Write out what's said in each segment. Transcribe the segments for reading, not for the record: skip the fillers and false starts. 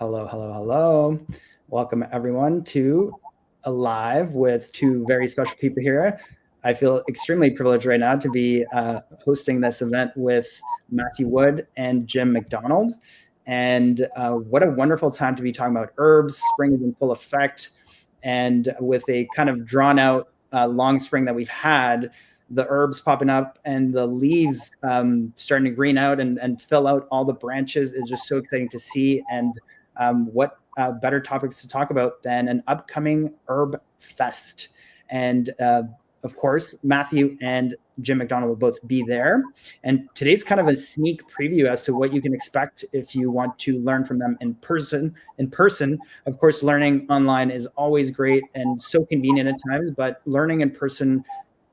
Hello, hello, hello. Welcome everyone to Alive with two very special people here. I feel extremely privileged right now to be hosting this event with Matthew Wood and Jim Mcdonald. And what a wonderful time to be talking about herbs. Spring is in full effect. And with a kind of drawn out long spring that we've had, the herbs popping up and the leaves starting to green out and fill out all the branches is just so exciting to see. And what better topics to talk about than an upcoming herb fest? And of course, Matthew and Jim Mcdonald will both be there. And today's kind of a sneak preview as to what you can expect if you want to learn from them in person. Of course, learning online is always great and so convenient at times, but learning in person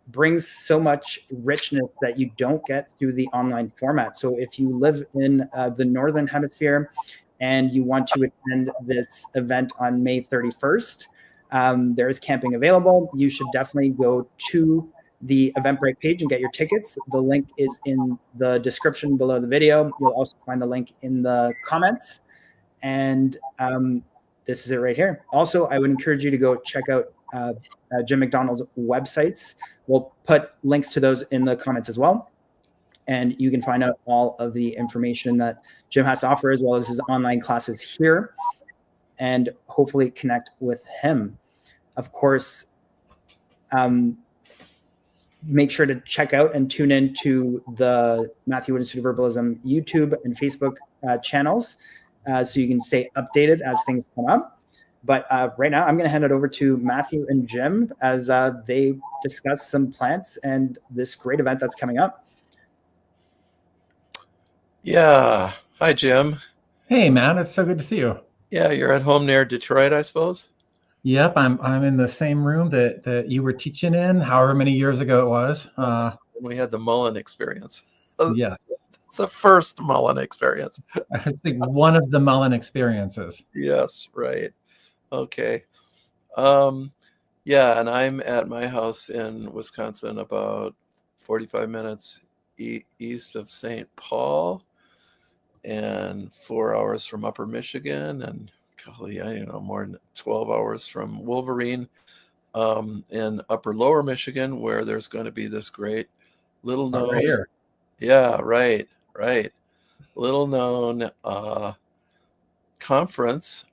brings so much richness that you don't get through the online format. So if you live in the Northern Hemisphere and you want to attend this event on May 31st, there is camping available. You should definitely go to the Eventbrite page and get your tickets. The link is in the description below the video. You'll also find the link in the comments. And this is it right here. Also, I would encourage you to go check out Jim McDonald's websites. We'll put links to those in the comments as well. And you can find out all of the information that Jim has to offer, as well as his online classes here, and hopefully connect with him. Of course, make sure to check out and tune in to the Matthew Wood Institute of Herbalism YouTube and Facebook channels so you can stay updated as things come up. But right now, I'm going to hand it over to Matthew and Jim as they discuss some plants and this great event that's coming up. Yeah. Hi, Jim. Hey, man. It's so good to see you. Yeah, you're at home near Detroit, I suppose? Yep, I'm in the same room that you were teaching in, however many years ago it was. We had the Mullen experience. Yeah. The first Mullen experience. I think one of the Mullen experiences. Yes, right. Okay. Yeah, and I'm at my house in Wisconsin, about 45 minutes east of St. Paul, and 4 hours from Upper Michigan, and golly, I don't know, more than 12 hours from Wolverine, in Upper Lower Michigan, where there's going to be this great little known, right here. Yeah, right, little known conference,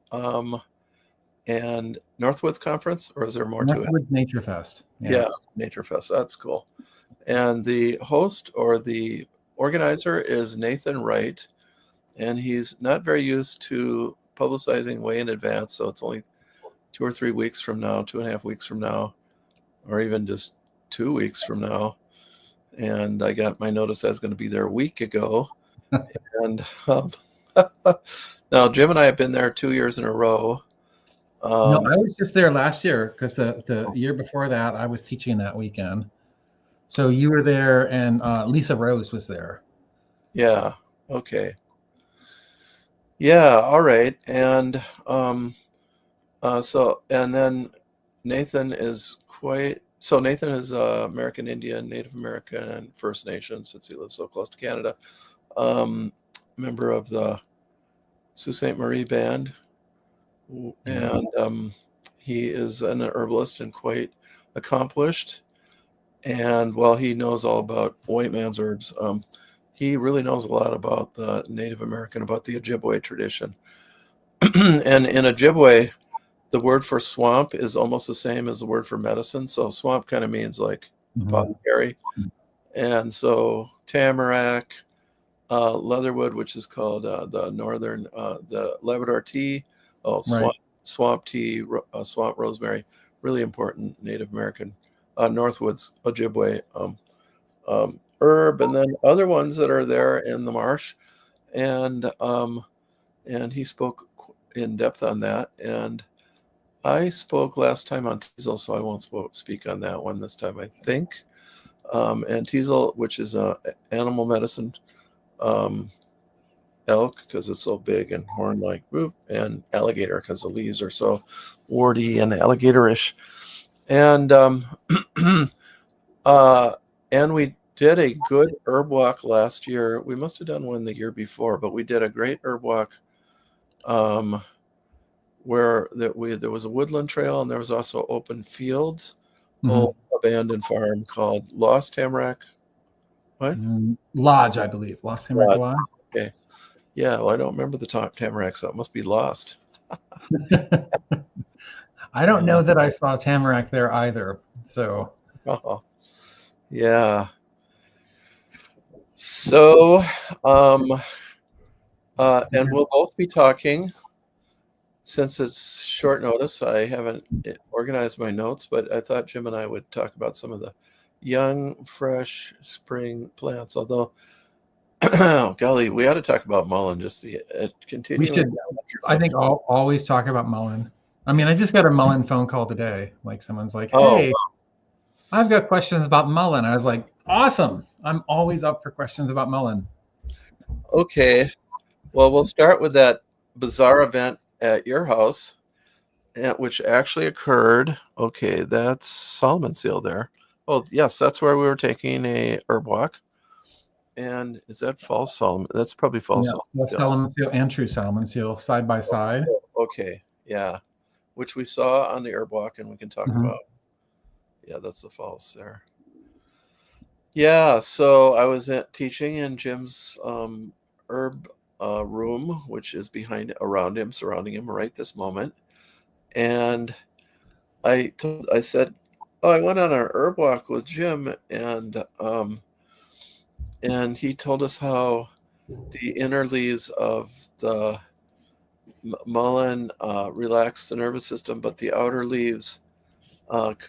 and Northwoods Conference, or is there more to it? Northwoods Nature Fest. Yeah, Nature Fest. That's cool. And the host or the organizer is Nathan Wright, and he's not very used to publicizing way in advance, so it's only 2 or 3 weeks from now, 2.5 weeks from now, or even just 2 weeks from now. And I got my notice I was going to be there a week ago. And now Jim and I have been there 2 years in a row. No, I was just there last year because the year before that I was teaching that weekend. So you were there, and Lisa Rose was there. Yeah. Okay. Yeah. All right. And so, and then Nathan is Nathan is American Indian, Native American, and First Nation, since he lives so close to Canada. Member of the Sault Ste. Marie band. And he is an herbalist and quite accomplished. And while he knows all about white man's herbs, he really knows a lot about the Native American, about the Ojibwe tradition. And in Ojibwe, the word for swamp is almost the same as the word for medicine. So swamp kind of means like apothecary. And so tamarack, leatherwood, which is called the northern, the Labrador tea, swamp tea, swamp rosemary, really important Native American, Northwoods Ojibwe herb, and then other ones that are there in the marsh. And he spoke in depth on that. And I spoke last time on teasel, so I won't speak on that one this time, I think. And teasel, which is a animal medicine, elk because it's so big and horn-like, and alligator because the leaves are so warty and alligatorish. And and we did a good herb walk last year. We must have done one the year before, but we did a great herb walk where there was a woodland trail, and there was also open fields, old abandoned farm called Lost Tamarack. What? Lodge, I believe. Lost Tamarack Lodge. Okay. Yeah, well, I don't remember the Tamarack, so it must be lost. I don't know that I saw Tamarack there either. So. Oh, yeah. So, and we'll both be talking. Since it's short notice, I haven't organized my notes, but I thought Jim and I would talk about some of the young, fresh spring plants. Although, golly, we ought to talk about mullein. Just the continuing. We should. I think I'll always talk about mullein. I mean, I just got a mullein phone call today. Like someone's like, "Hey, I've got questions about mullein." I was like, "Awesome! I'm always up for questions about mullein." Okay, well, we'll start with that bizarre event at your house, which actually occurred. Okay, that's Solomon Seal there. Oh, yes, that's where we were taking a herb walk. And is that false Solomon? That's probably false. Yeah, that's Solomon Seal and true Solomon Seal side by side. Okay, yeah, which we saw on the herb walk, and we can talk about. Yeah, that's the false there. Yeah, so I was teaching in Jim's herb room, which is surrounding him right this moment. And I said, "Oh, I went on an herb walk with Jim, and he told us how the inner leaves of the mullein relax the nervous system, but the outer leaves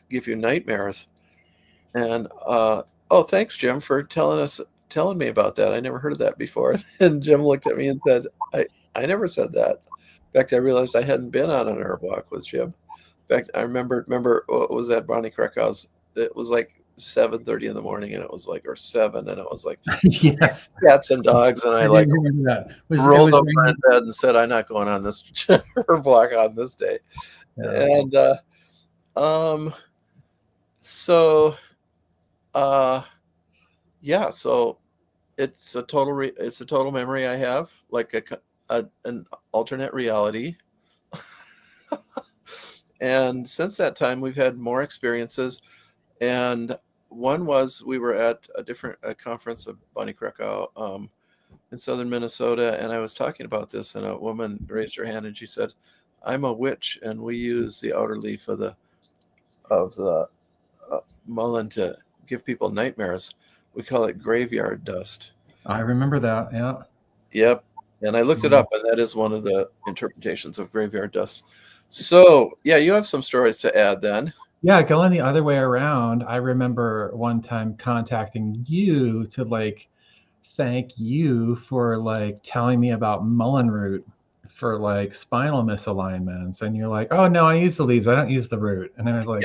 give you nightmares." And oh, thanks, Jim, for telling me about that. I never heard of that before. And Jim looked at me and said, I never said that. In fact, I realized I hadn't been on an herb walk with Jim. In fact, I remember what was that, Bonnie Krakow's? It was like 7:30 in the morning, and it was like, or 7, and it was like, yes, cats and dogs, and I like rolled over in bed and said, "I'm not going on this herb walk on this day." Yeah. And so yeah, so it's a total memory I have, like an alternate reality. And since that time, we've had more experiences. And one was we were at a conference of Bonnie Krakow in southern Minnesota, and I was talking about this, and a woman raised her hand and she said, "I'm a witch, and we use the outer leaf of the mullein to give people nightmares. We call it graveyard dust." I remember that. Yeah. Yep. And I looked it up, and that is one of the interpretations of graveyard dust. So yeah, you have some stories to add then. Yeah, going the other way around, I remember one time contacting you to like thank you for like telling me about mullein root for like spinal misalignments, and you're like, "Oh no, I use the leaves, I don't use the root." And I was like,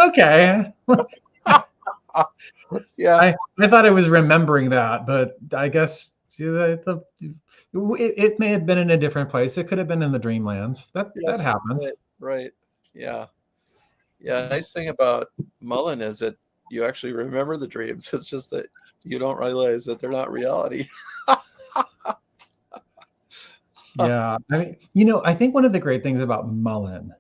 "Okay." Yeah, I thought I was remembering that, but I guess it may have been in a different place. It could have been in the dreamlands. That happens. Right. Yeah. Nice thing about mullein is that you actually remember the dreams. It's just that you don't realize that they're not reality. Yeah, I mean, I think one of the great things about mullein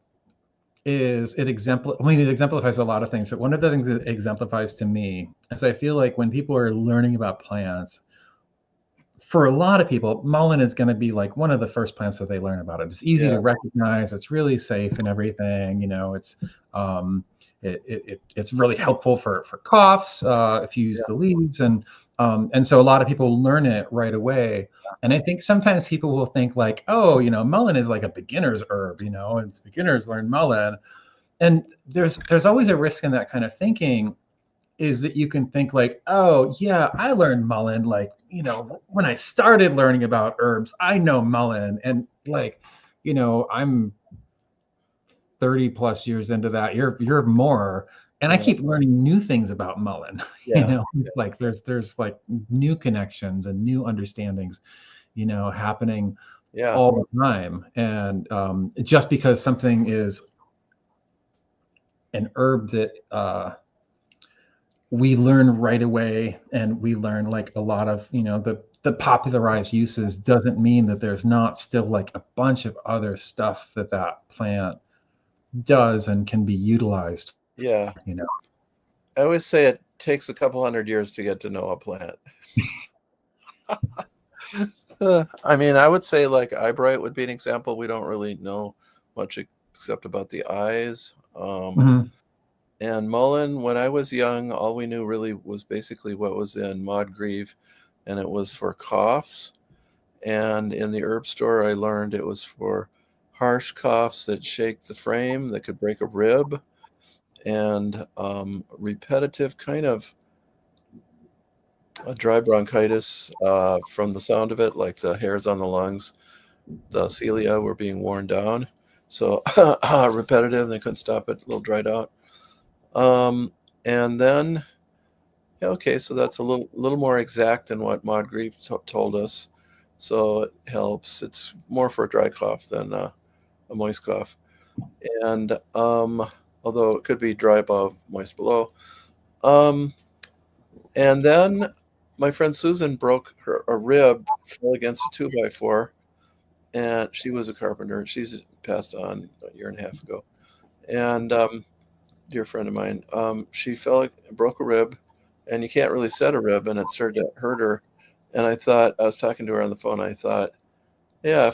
is it exemplifies a lot of things, but one of the things it exemplifies to me is I feel like when people are learning about plants, for a lot of people, mullein is going to be like one of the first plants that they learn about. It's easy to recognize. It's really safe and everything. It's really helpful for coughs if you use the leaves, and so a lot of people learn it right away. And I think sometimes people will think like, "Oh, mullein is like a beginner's herb. It's beginners learn mullein," and there's always a risk in that kind of thinking. Is that you can think like, "Oh yeah, I learned mullein like, when I started learning about herbs, I know mullein." And like, I'm 30 plus years into that. You're more. And I keep learning new things about mullein. Like there's like new connections and new understandings, happening all the time. And just because something is an herb that we learn right away, and we learn like a lot of the the popularized uses doesn't mean that there's not still like a bunch of other stuff that plant does and can be utilized. Yeah. You know, I always say it takes a couple hundred years to get to know a plant. I mean, I would say like eyebright would be an example. We don't really know much except about the eyes. And mullein, when I was young, all we knew really was basically what was in Maudgreve, and it was for coughs. And in the herb store, I learned it was for harsh coughs that shake the frame, that could break a rib, and repetitive kind of a dry bronchitis from the sound of it, like the hairs on the lungs, the cilia were being worn down. So repetitive, they couldn't stop it, a little dried out. And then, okay, so that's a little more exact than what Maudgreve told us. So it helps. It's more for a dry cough than a moist cough. And although it could be dry above, moist below. And then my friend Susan broke a rib, fell against a 2x4, and she was a carpenter. She's passed on a year and a half ago. And dear friend of mine, she broke a rib, and you can't really set a rib, and it started to hurt her. And I was talking to her on the phone. I thought, yeah,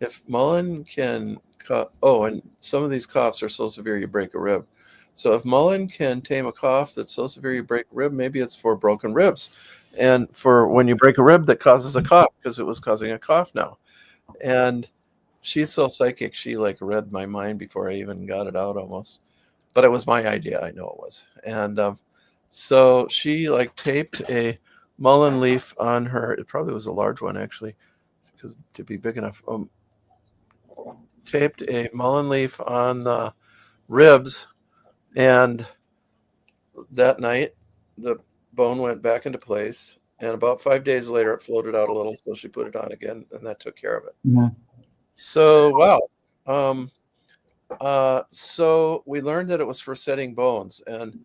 if mullein can and some of these coughs are so severe you break a rib. So if mullein can tame a cough that's so severe you break a rib, maybe it's for broken ribs, and for when you break a rib that causes a cough, because it was causing a cough now. And she's so psychic, she like read my mind before I even got it out almost. But it was my idea, I know it was. And so she like taped a mullein leaf on her. It probably was a large one actually, because to be big enough. Taped a mullein leaf on the ribs, and that night the bone went back into place, and about 5 days later it floated out a little, so she put it on again, and that took care of it. So wow. So we learned that it was for setting bones, and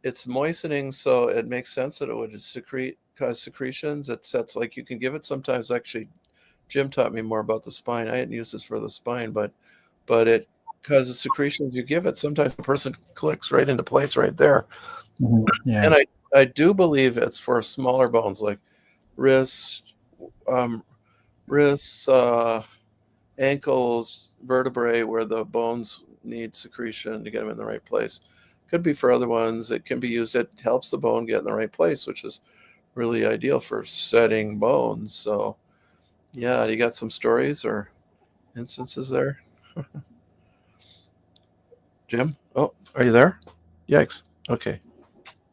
it's moistening, so it makes sense that it would cause secretions. It sets, like, you can give it sometimes. Actually, Jim taught me more about the spine. I hadn't used this for the spine, but it causes secretions. You give it, sometimes the person clicks right into place right there. Yeah. And I do believe it's for smaller bones like wrists, ankles, vertebrae, where the bones need secretion to get them in the right place. Could be for other ones. It can be used. It helps the bone get in the right place, which is really ideal for setting bones. So yeah, you got some stories or instances there? Jim? Oh, are you there? Yikes. Okay.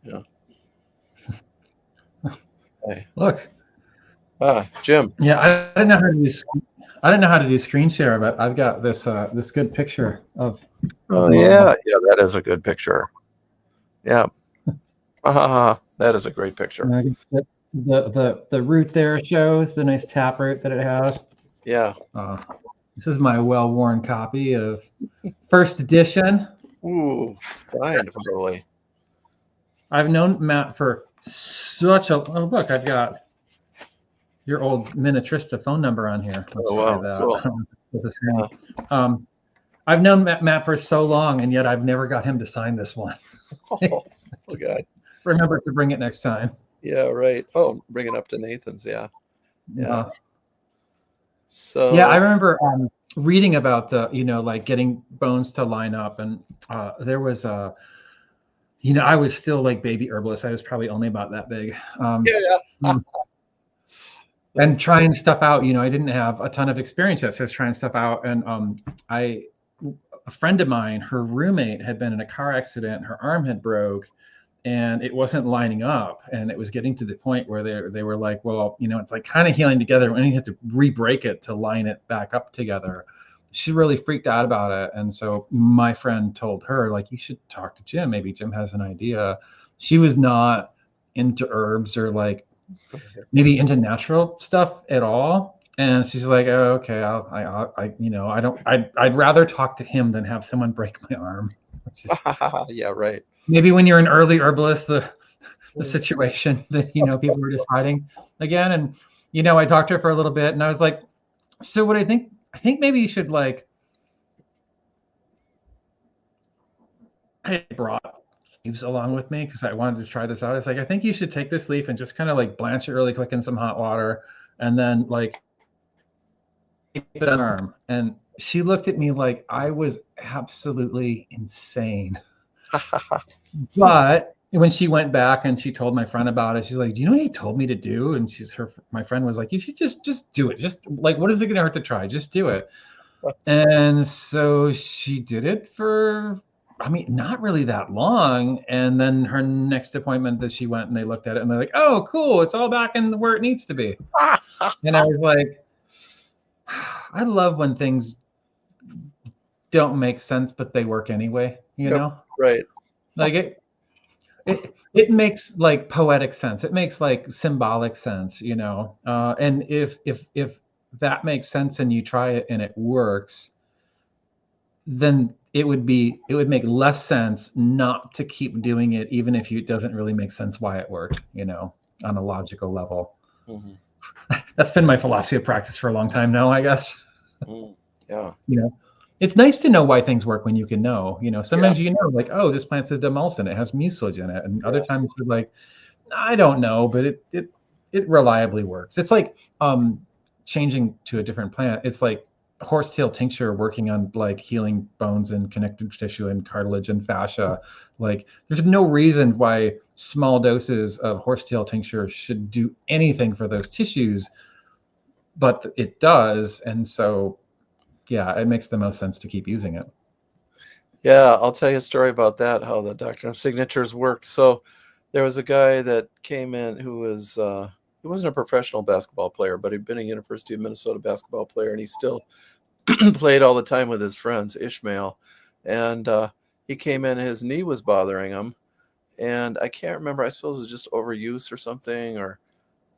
Yeah. Hey. Look. Jim. Yeah, I didn't know how to do screen share, but I've got this this good picture of. Oh yeah, that is a good picture. Yeah. That is a great picture. The root there shows the nice taproot that it has. Yeah. This is my well-worn copy of first edition. Ooh, fine, really. I've known Matt for such a. Oh, look, I've got your old Minnetrista phone number on here. Let's try that. Cool. I've known Matt for so long, and yet I've never got him to sign this one. Oh, God. Remember to bring it next time. Yeah, right. Oh, bring it up to Nathan's. Yeah. So yeah, I remember reading about the, like getting bones to line up, and there was a, I was still like baby herbalist. I was probably only about that big. And trying stuff out. I didn't have a ton of experience yet, so I was trying stuff out, and a friend of mine, her roommate had been in a car accident. Her arm had broke, and it wasn't lining up, and it was getting to the point where they were like, well, it's like kind of healing together, and you have to re-break it to line it back up together. She really freaked out about it, and so my friend told her, like, you should talk to Jim. Maybe Jim has an idea. She was not into herbs or like maybe into natural stuff at all, and she's like, oh, okay, I'd rather talk to him than have someone break my arm. Yeah, right. Maybe when you're an early herbalist, the the situation that, people were deciding again. And, I talked to her for a little bit and I was like, so what I think maybe you should like, I brought leaves along with me because I wanted to try this out. It's like, I think you should take this leaf and just kind of like blanch it really quick in some hot water and then like keep it on her arm. And she looked at me like I was absolutely insane. But when she went back and she told my friend about it, she's like, do you know what he told me to do? And my friend was like, you should just do it. Just like, what is it going to hurt to try? Just do it. And so she did it for, not really that long. And then her next appointment that she went and they looked at it and they're like, oh, cool. It's all back in where it needs to be. And I was like, I love when things don't make sense, but they work anyway, know? Right. Like it makes like poetic sense. It makes like symbolic sense, and if that makes sense and you try it and it works, then it would make less sense not to keep doing it, even if it doesn't really make sense why it worked, on a logical level. Mm-hmm. That's been my philosophy of practice for a long time now, I guess. Yeah. It's nice to know why things work when you can know, sometimes, like, oh, this plant says demulcin, it has mucilage in it. And other times you're like, I don't know, but it reliably works. It's like changing to a different plant. It's like horsetail tincture working on like healing bones and connective tissue and cartilage and fascia. Like there's no reason why small doses of horsetail tincture should do anything for those tissues, but it does. And so, yeah, it makes the most sense to keep using it. Yeah, I'll tell you a story about that, how the doctrine of signatures worked. So there was a guy that came in who was, he wasn't a professional basketball player, but he'd been a University of Minnesota basketball player, and he still played all the time with his friends, Ishmael. And he came in, his knee was bothering him. And I can't remember, I suppose it was just overuse or something, or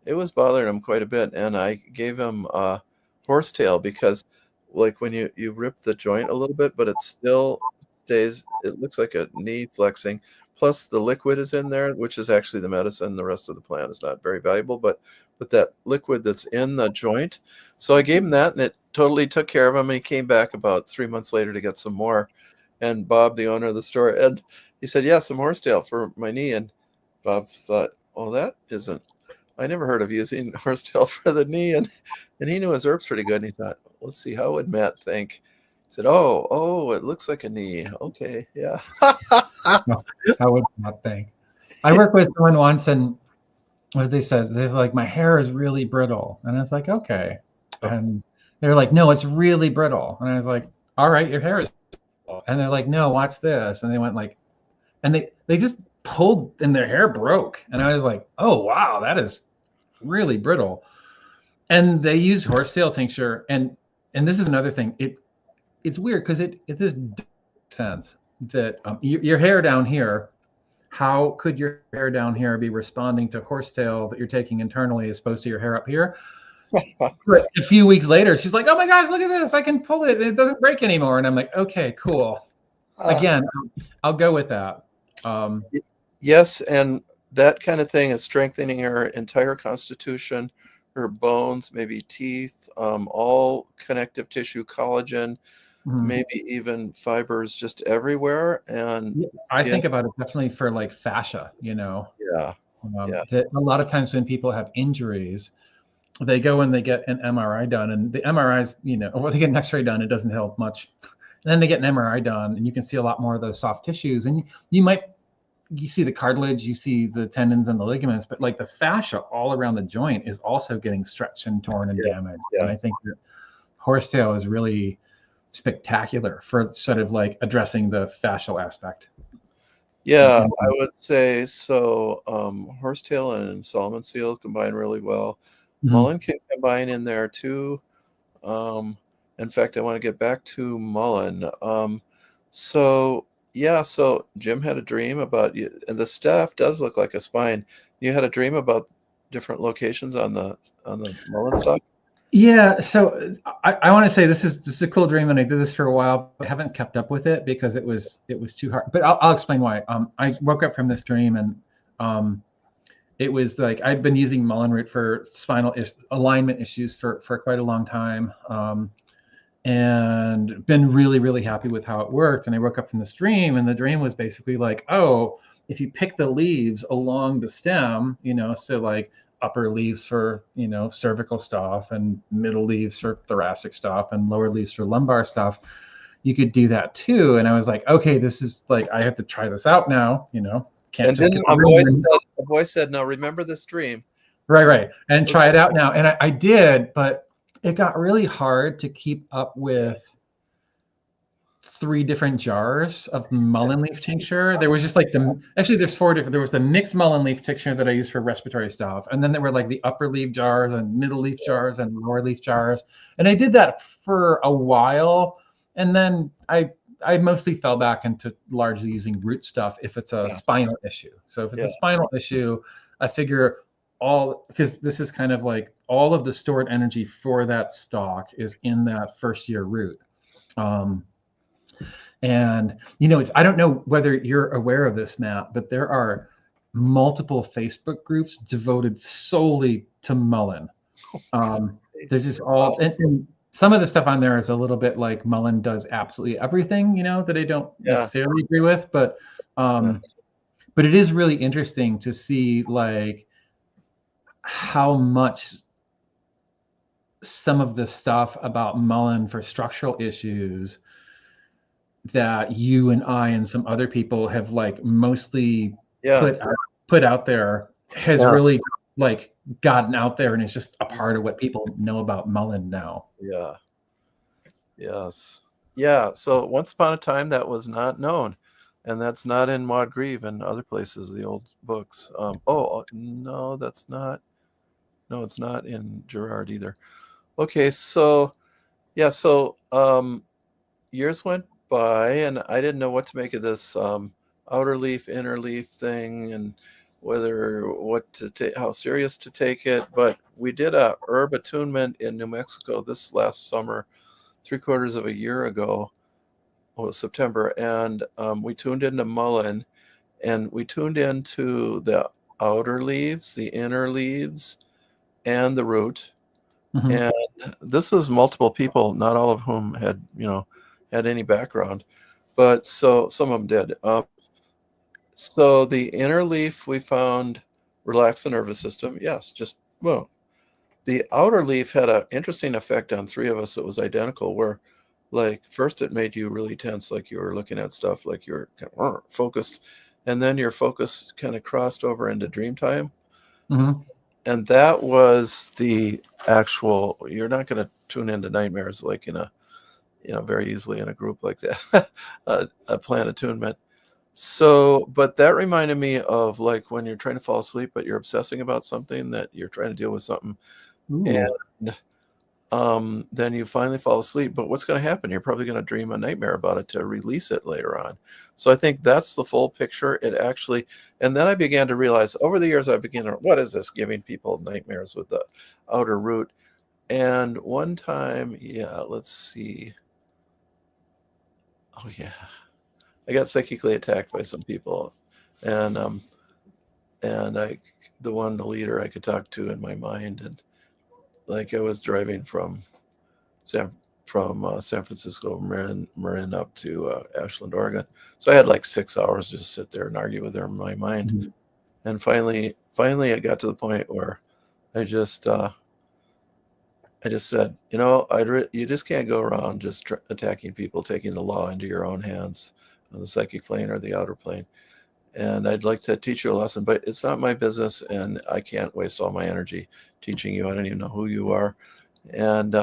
it was bothering him quite a bit. And I gave him horsetail because like when you rip the joint a little bit, but it still stays, it looks like a knee flexing. Plus the liquid is in there, which is actually the medicine. The rest of the plant is not very valuable, but that liquid that's in the joint. So I gave him that and it totally took care of him. And he came back about 3 months later to get some more. And Bob, the owner of the store, and he said, yeah, some horsetail for my knee. And Bob thought, well, that isn't, I never heard of using horsetail for the knee. And he knew his herbs pretty good. And he thought, let's see, how would Matt think? He said, oh, it looks like a knee. Okay, yeah. No, how would Matt think? I worked with someone once and what they said, they're like, my hair is really brittle. And I was like, okay. And they're like, no, it's really brittle. And I was like, all right, your hair is brittle. And they're like, no, watch this. And they went like, and they just pulled and their hair broke. And I was like, oh, wow, that is really brittle. And they use horsetail tincture. And this is another thing. It's weird because it just makes sense that your hair down here, how could your hair down here be responding to horsetail that you're taking internally as opposed to your hair up here? But a few weeks later, she's like, oh my gosh, look at this. I can pull it. It doesn't break anymore. And I'm like, okay, cool. Again, I'll go with that. Yes, and that kind of thing is strengthening her entire constitution, her bones, maybe teeth, all connective tissue, collagen, maybe even fibers just everywhere. And I think about it definitely for like fascia, Yeah. That a lot of times when people have injuries, they go and they get an MRI done, and the MRIs, or they get an X-ray done, it doesn't help much. And then they get an MRI done, and you can see a lot more of those soft tissues, and you see the cartilage, you see the tendons and the ligaments, but like the fascia all around the joint is also getting stretched and torn and damaged. Yeah. And I think that horsetail is really spectacular for sort of like addressing the fascial aspect. Yeah, I would say so. Horsetail and salmon seal combine really well. Mullein can combine in there too. In fact, I want to get back to mullein. So Jim had a dream about you, and the staff does look like a spine. You had a dream about different locations on the mullein stalk. Yeah, so I want to say this is a cool dream, and I did this for a while, but I haven't kept up with it because it was too hard. But I'll explain why. I woke up from this dream, and it was like I've been using mullein root for spinal alignment issues for quite a long time, and been really, really happy with how it worked. And I woke up from this dream, and the dream was basically like, oh, if you pick the leaves along the stem, so like upper leaves for, cervical stuff, and middle leaves for thoracic stuff, and lower leaves for lumbar stuff, you could do that too. And I was like, okay, this is like, I have to try this out now, can't And just then get the a voice said, now remember this dream. Right. And try it out now. And I did, but it got really hard to keep up with 3 different jars of mullein leaf tincture. There was just like there's 4 different. There was the mixed mullein leaf tincture that I used for respiratory stuff. And then there were like the upper leaf jars and middle leaf jars and lower leaf jars. And I did that for a while. And then I mostly fell back into largely using root stuff if it's a spinal issue. So if it's a spinal issue, I figure because this is kind of like all of the stored energy for that stalk is in that first year root. And, I don't know whether you're aware of this, Matt, but there are multiple Facebook groups devoted solely to mullein. There's just and some of the stuff on there is a little bit like mullein does absolutely everything, that I don't necessarily agree with, but it is really interesting to see like how much some of the stuff about mullein for structural issues that you and I and some other people have like mostly put out there has really like gotten out there, and it's just a part of what people know about mullein now. Yeah. Yes. Yeah. So once upon a time that was not known, and that's not in Maud Grieve and other places, the old books. No, that's not. No, it's not in Gerard either. Okay, so years went by, and I didn't know what to make of this outer leaf, inner leaf thing, and how serious to take it. But we did a herb attunement in New Mexico this last summer, 3/4 of a year ago, September, and we tuned into mullein, and we tuned into the outer leaves, the inner leaves, and the root. Mm-hmm. And this is multiple people, not all of whom had any background, but so some of them did. So the inner leaf we found relaxed the nervous system. Yes, the outer leaf had an interesting effect on 3 of us. It was identical, where like first it made you really tense, like you were looking at stuff, like you're kind of focused, and then your focus kind of crossed over into dream time. Mm-hmm. And that was the actual, you're not going to tune into nightmares like very easily in a group like that, a plan attunement. So, but that reminded me of like when you're trying to fall asleep, but you're obsessing about something, that you're trying to deal with something. Ooh. And then you finally fall asleep. But what's going to happen? You're probably going to dream a nightmare about it to release it later on. So I think that's the full picture. And then I began to realize over the years, what is this giving people nightmares with the outer root? And one time, let's see. Oh yeah, I got psychically attacked by some people, and the leader I could talk to in my mind, and like I was driving from San Francisco Marin up to Ashland, Oregon. So I had like 6 hours to just sit there and argue with her in my mind. Mm-hmm. And finally I got to the point where I just said, you just can't go around just attacking people, taking the law into your own hands on the psychic plane or the outer plane. And I'd like to teach you a lesson, but it's not my business, and I can't waste all my energy teaching you. I don't even know who you are. And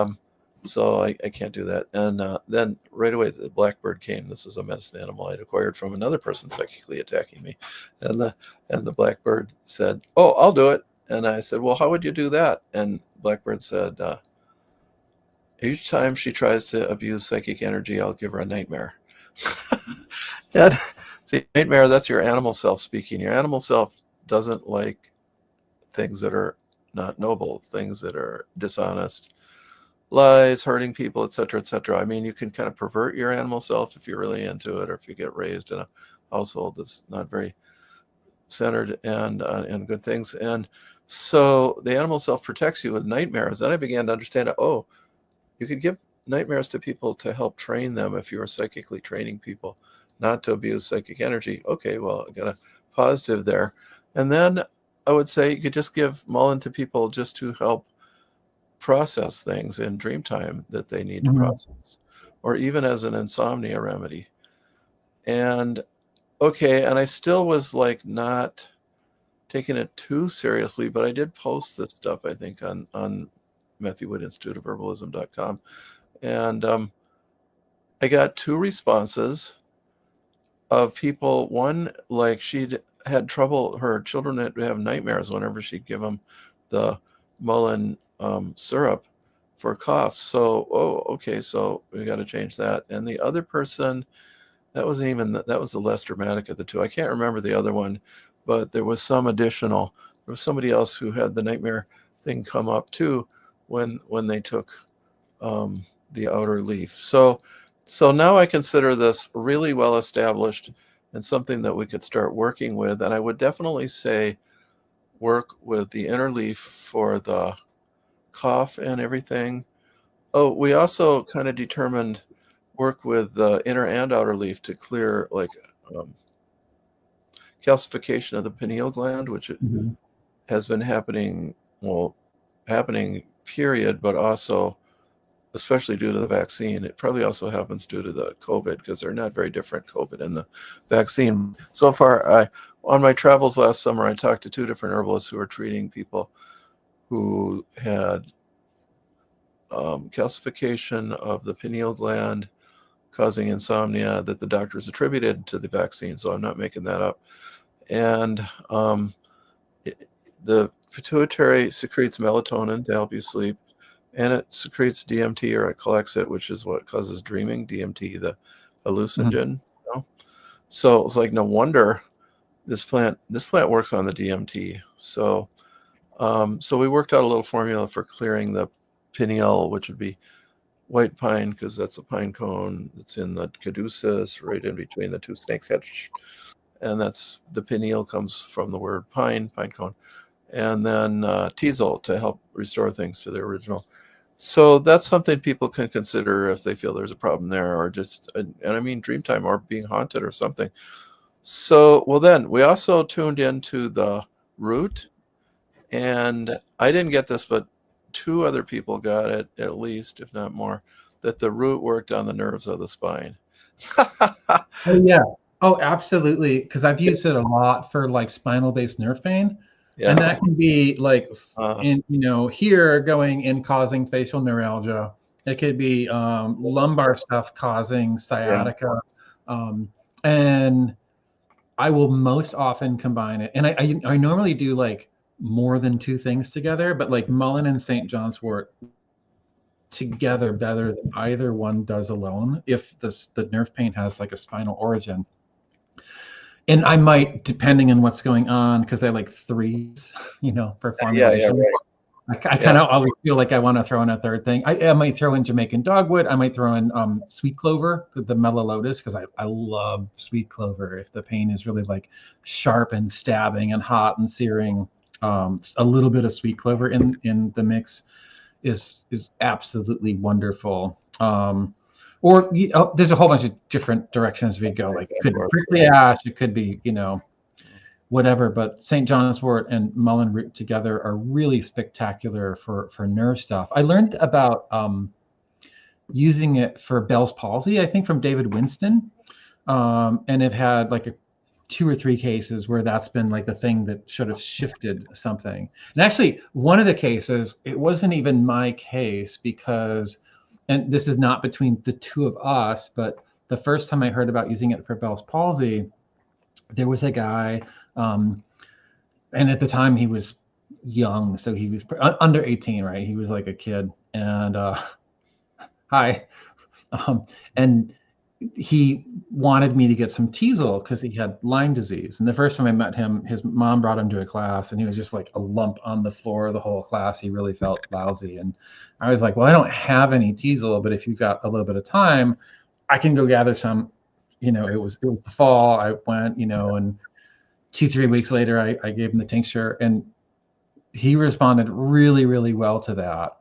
so I can't do that. And then right away, the blackbird came. This is a medicine animal I'd acquired from another person psychically attacking me. And the blackbird said, "Oh, I'll do it." And I said, "Well, how would you do that?" And blackbird said, "Each time she tries to abuse psychic energy, I'll give her a nightmare." And see, nightmare, that's your animal self speaking. Your animal self doesn't like things that are not noble, things that are dishonest, lies, hurting people, etc., etc. I mean, you can kind of pervert your animal self if you're really into it, or if you get raised in a household that's not very centered and good things. And so the animal self protects you with nightmares. Then I began to understand, oh, you could give nightmares to people to help train them if you are psychically training people not to abuse psychic energy. Okay, well, I got a positive there. And then I would say you could just give Mullen to people just to help process things in dream time that they need to process, or even as an insomnia remedy. And okay, and I still was like not taking it too seriously, but I did post this stuff, I think, on Matthew Wood Institute of Herbalism.com. And I got 2 responses of people. One, like she'd had trouble, her children would have nightmares whenever she'd give them the Mullen syrup for coughs. So, okay, so we got to change that. And the other person, that was the less dramatic of the 2. I can't remember the other one, but there was somebody else who had the nightmare thing come up too when they took the outer leaf. So now I consider this really well established and something that we could start working with. And I would definitely say work with the inner leaf for the cough and everything. Oh, we also kind of determined work with the inner and outer leaf to clear like calcification of the pineal gland, which has been happening period, but also especially due to the vaccine. It probably also happens due to the COVID, because they're not very different, COVID and the vaccine. So far, on my travels last summer, I talked to 2 different herbalists who were treating people who had calcification of the pineal gland causing insomnia that the doctors attributed to the vaccine. So I'm not making that up. And the pituitary secretes melatonin to help you sleep, and it secretes DMT, or it collects it, which is what causes dreaming, DMT, the hallucinogen. So it's like, no wonder this plant works on the DMT. So we worked out a little formula for clearing the pineal, which would be white pine, because that's a pine cone. It's in the caduceus, right in between the 2 snake's heads. And that's, the pineal comes from the word pine cone. And then teasel to help restore things to their original. So that's something people can consider if they feel there's a problem there, or just, and I mean dreamtime, or being haunted or something. So, well, then we also tuned into the root, and I didn't get this, but 2 other people got it, at least, if not more, that the root worked on the nerves of the spine. Oh, yeah. Oh, absolutely. Because I've used it a lot for like spinal based nerve pain. Yeah. And that can be like, here going and causing facial neuralgia. It could be lumbar stuff causing sciatica. And I will most often combine it. And I normally do like more than 2 things together, but like Mullen and St. John's wort together better than either one does alone if the nerve pain has like a spinal origin. And I might, depending on what's going on, because I like 3s, for formulation. I kind of always feel like I want to throw in a 3rd thing. I might throw in Jamaican dogwood. I might throw in sweet clover, the mellow-lotus, because I love sweet clover. If the pain is really like sharp and stabbing and hot and searing, a little bit of sweet clover in the mix is absolutely wonderful. Or there's a whole bunch of different directions we go. Like it could be prickly ash, it could be whatever. But St. John's wort and mullein root together are really spectacular for nerve stuff. I learned about using it for Bell's palsy, I think, from David Winston, and have had like 2 or 3 cases where that's been like the thing that should have shifted something. And actually, one of the cases, it wasn't even my case because. And this is not between the 2 of us, but the first time I heard about using it for Bell's palsy, there was a guy, and at the time he was young, so he was under 18, right? He was like a kid, and and he wanted me to get some teasel because he had Lyme disease. And the first time I met him, his mom brought him to a class, and he was just like a lump on the floor the whole class. He really felt lousy. And I was like, well, I don't have any teasel, but if you've got a little bit of time, I can go gather some. It was the fall. I went, and 2-3 weeks later, I gave him the tincture, and he responded really, really well to that.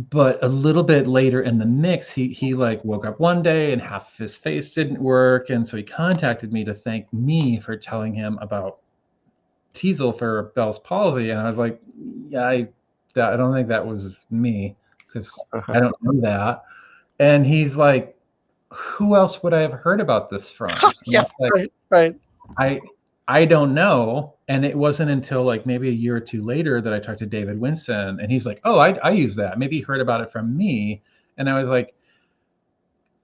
But a little bit later in the mix, he like woke up one day and half of his face didn't work, and so he contacted me to thank me for telling him about Teasel for Bell's palsy, and I was like, yeah, I don't think that was me, because I don't know that. And he's like, who else would I have heard about this from? Yeah, like, right. I don't know. And it wasn't until like maybe a year or two later that I talked to David Winston, and he's like, oh, I use that. Maybe he heard about it from me. And I was like,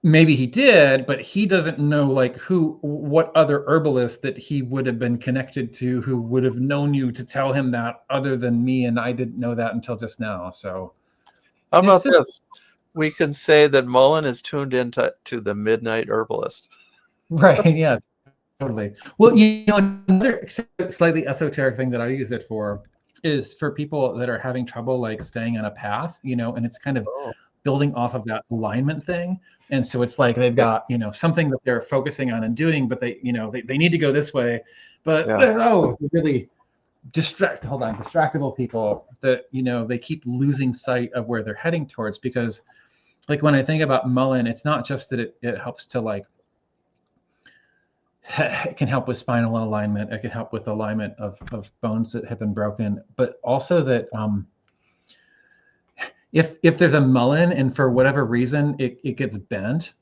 maybe he did, but he doesn't know like what other herbalist that he would have been connected to who would have known you to tell him that other than me. And I didn't know that until just now. So how about this? We can say that Mullen is tuned into the Midnight Herbalist. Right. Yeah, totally. Well, another slightly esoteric thing that I use it for is for people that are having trouble like staying on a path, and it's kind of building off of that alignment thing. And so it's like they've got, something that they're focusing on and doing, but they need to go this way, but really distractible people that, they keep losing sight of where they're heading towards. Because like when I think about Mullen, it's not just that it helps to like, it can help with spinal alignment. It can help with alignment of bones that have been broken, but also that if there's a mullen and for whatever reason it gets bent,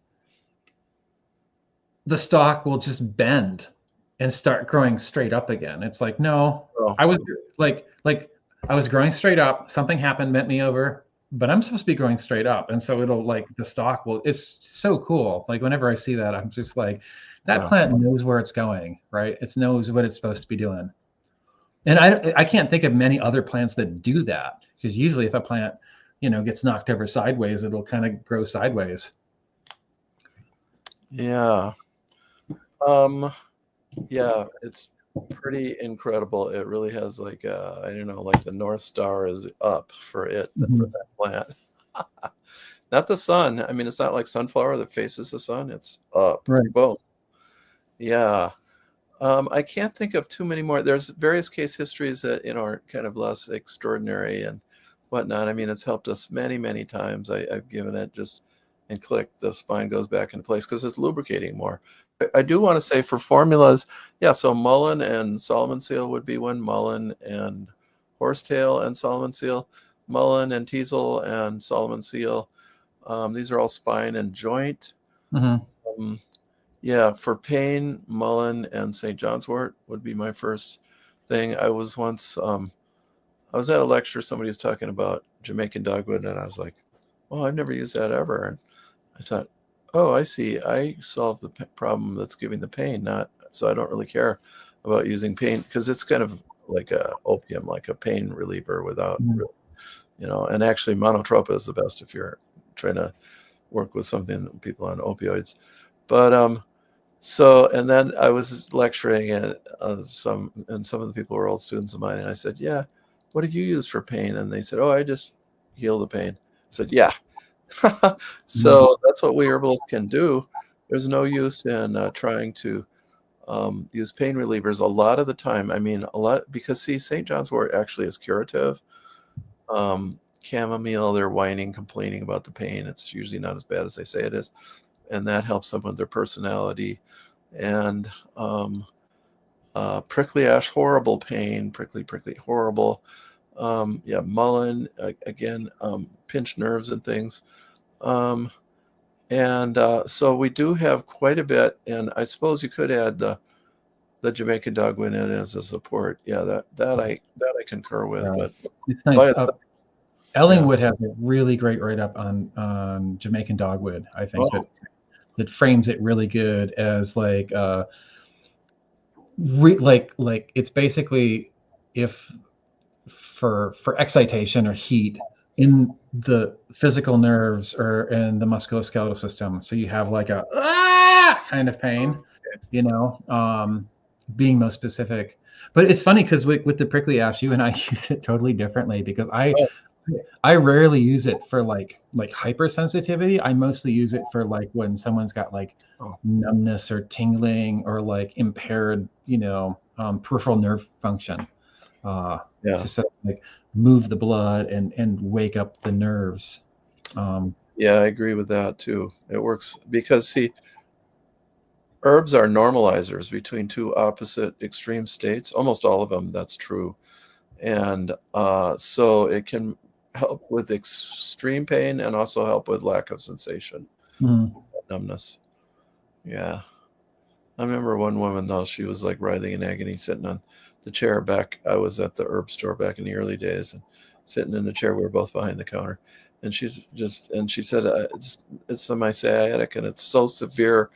the stalk will just bend and start growing straight up again. It's like, no, I was like I was growing straight up. Something happened, bent me over, but I'm supposed to be growing straight up. And so it'll like the stalk will. It's so cool. Like whenever I see that, I'm just like, that plant knows where it's going, right? It knows what it's supposed to be doing. And I can't think of many other plants that do that, because usually if a plant, gets knocked over sideways, it'll kind of grow sideways. Yeah. Yeah, it's pretty incredible. It really has like I don't know, like the North Star is up for it, for that plant. Not the sun. I mean, it's not like sunflower that faces the sun. It's up. Right. Boom. Yeah. I can't think of too many more. There's various case histories that, are kind of less extraordinary and whatnot. I mean, it's helped us many, many times. I've given it just and click, the spine goes back into place because it's lubricating more. I do want to say for formulas, yeah, so mullein and Solomon seal would be one, mullein and horsetail and Solomon seal, mullein and teasel and Solomon seal. These are all spine and joint. Yeah, for pain, mullein and St. John's wort would be my first thing. I was once, I was at a lecture, somebody was talking about Jamaican dogwood, and I was like, well, I've never used that ever. And I thought, oh, I see. I solved the problem that's giving the pain, so I don't really care about using pain, because it's kind of like a opium, like a pain reliever without, and actually monotropa is the best if you're trying to work with something, people on opioids. But so, and then I was lecturing, and some of the people were old students of mine, and I said, yeah, what did you use for pain? And they said, oh, I just heal the pain. I said, yeah. So that's what we herbalists can do. There's no use in trying to use pain relievers a lot of the time. I mean, because see, St. John's wort actually is curative. Chamomile, they're whining, complaining about the pain. It's usually not as bad as they say it is. And that helps them with their personality. And prickly ash, horrible pain, prickly, horrible. Yeah, mullein, again, pinched nerves and things. So we do have quite a bit, and I suppose you could add the Jamaican dogwood in as a support. Yeah, that I concur with. Yeah. But it's nice. Ellingwood has a really great write-up on Jamaican dogwood. I think that frames it really good as like like it's basically if for excitation or heat in the physical nerves or in the musculoskeletal system. So you have like a kind of pain, being most specific. But it's funny because with the prickly ash, you and I use it totally differently, because I I rarely use it for like hypersensitivity. I mostly use it for like when someone's got like numbness or tingling or like impaired, peripheral nerve function. To sort of like move the blood and wake up the nerves. Yeah, I agree with that too. It works because, see, herbs are normalizers between two opposite extreme states. Almost all of them, that's true. And so it can help with extreme pain and also help with lack of sensation, numbness. Yeah. I remember one woman, though, she was like writhing in agony, sitting on the chair back. I was at the herb store back in the early days and sitting in the chair. We were both behind the counter. And she said, it's my sciatic and it's so severe.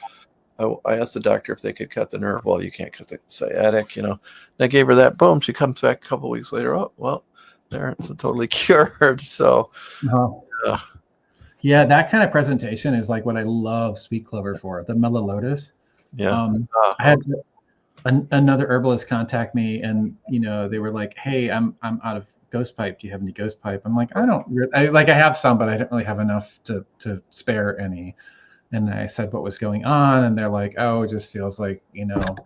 I asked the doctor if they could cut the nerve. Well, you can't cut the sciatic, And I gave her that. Boom. She comes back a couple of weeks later. Oh, well, there, it's totally cured. So, yeah, that kind of presentation is like what I love sweet clover for, the mellow lotus. Yeah. I had another herbalist contact me, and they were like, "Hey, I'm out of ghost pipe. Do you have any ghost pipe?" I'm like, I have some, but I don't really have enough to spare any. And I said what was going on, and they're like, "Oh, it just feels like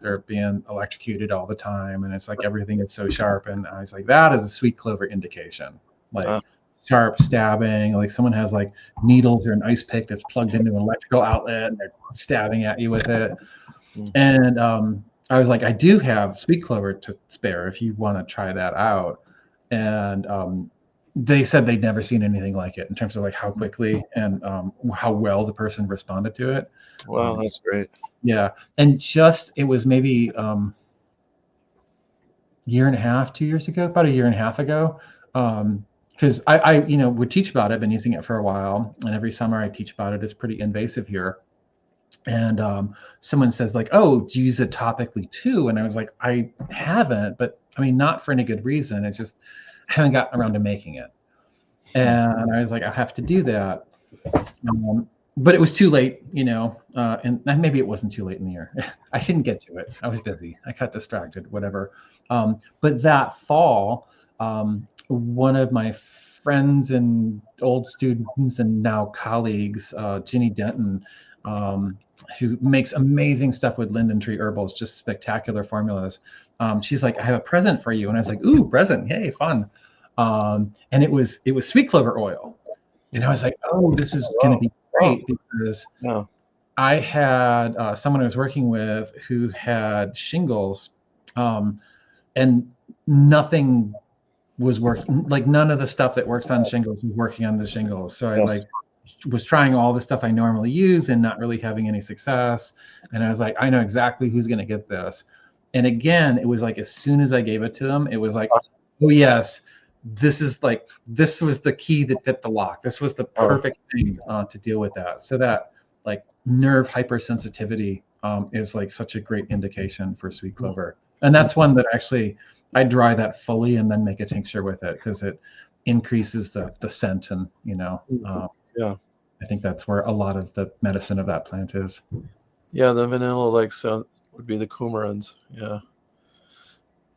they're being electrocuted all the time, and it's like everything is so sharp." And I was like, "That is a sweet clover indication, like sharp stabbing, like someone has like needles or an ice pick that's plugged into an electrical outlet, and they're stabbing at you with it." And I was like, "I do have sweet clover to spare if you want to try that out." And they said they'd never seen anything like it in terms of like how quickly and how well the person responded to it. Wow, that's great. Yeah. And it was maybe year and a half, 2 years ago, about a year and a half ago. Because I would teach about it. I've been using it for a while. And every summer I teach about it. It's pretty invasive here. And someone says like, "Oh, do you use it topically too?" And I was like, "I haven't, but I mean, not for any good reason. It's just I haven't gotten around to making it." And I was like, "I have to do that." But it was too late, and maybe it wasn't too late in the year. I didn't get to it. I was busy. I got distracted, whatever. But that fall, one of my friends and old students and now colleagues, Ginny Denton, who makes amazing stuff with linden tree herbals, just spectacular formulas. She's like, "I have a present for you." And I was like, "Ooh, present. Hey, fun." And it was sweet clover oil. And I was like, "Oh, this is going to be great," because I had someone I was working with who had shingles, and nothing was working. Like none of the stuff that works on shingles was working on the shingles. So I was trying all the stuff I normally use and not really having any success. And I was like, "I know exactly who's going to get this." And again, it was like as soon as I gave it to them, it was like, "Oh yes, this was the key that fit the lock. This was the perfect thing to deal with that." So that like nerve hypersensitivity is like such a great indication for sweet clover. And that's one that actually I dry that fully and then make a tincture with it because it increases the scent and I think that's where a lot of the medicine of that plant is. Yeah, the vanilla-like sound would be the coumarins.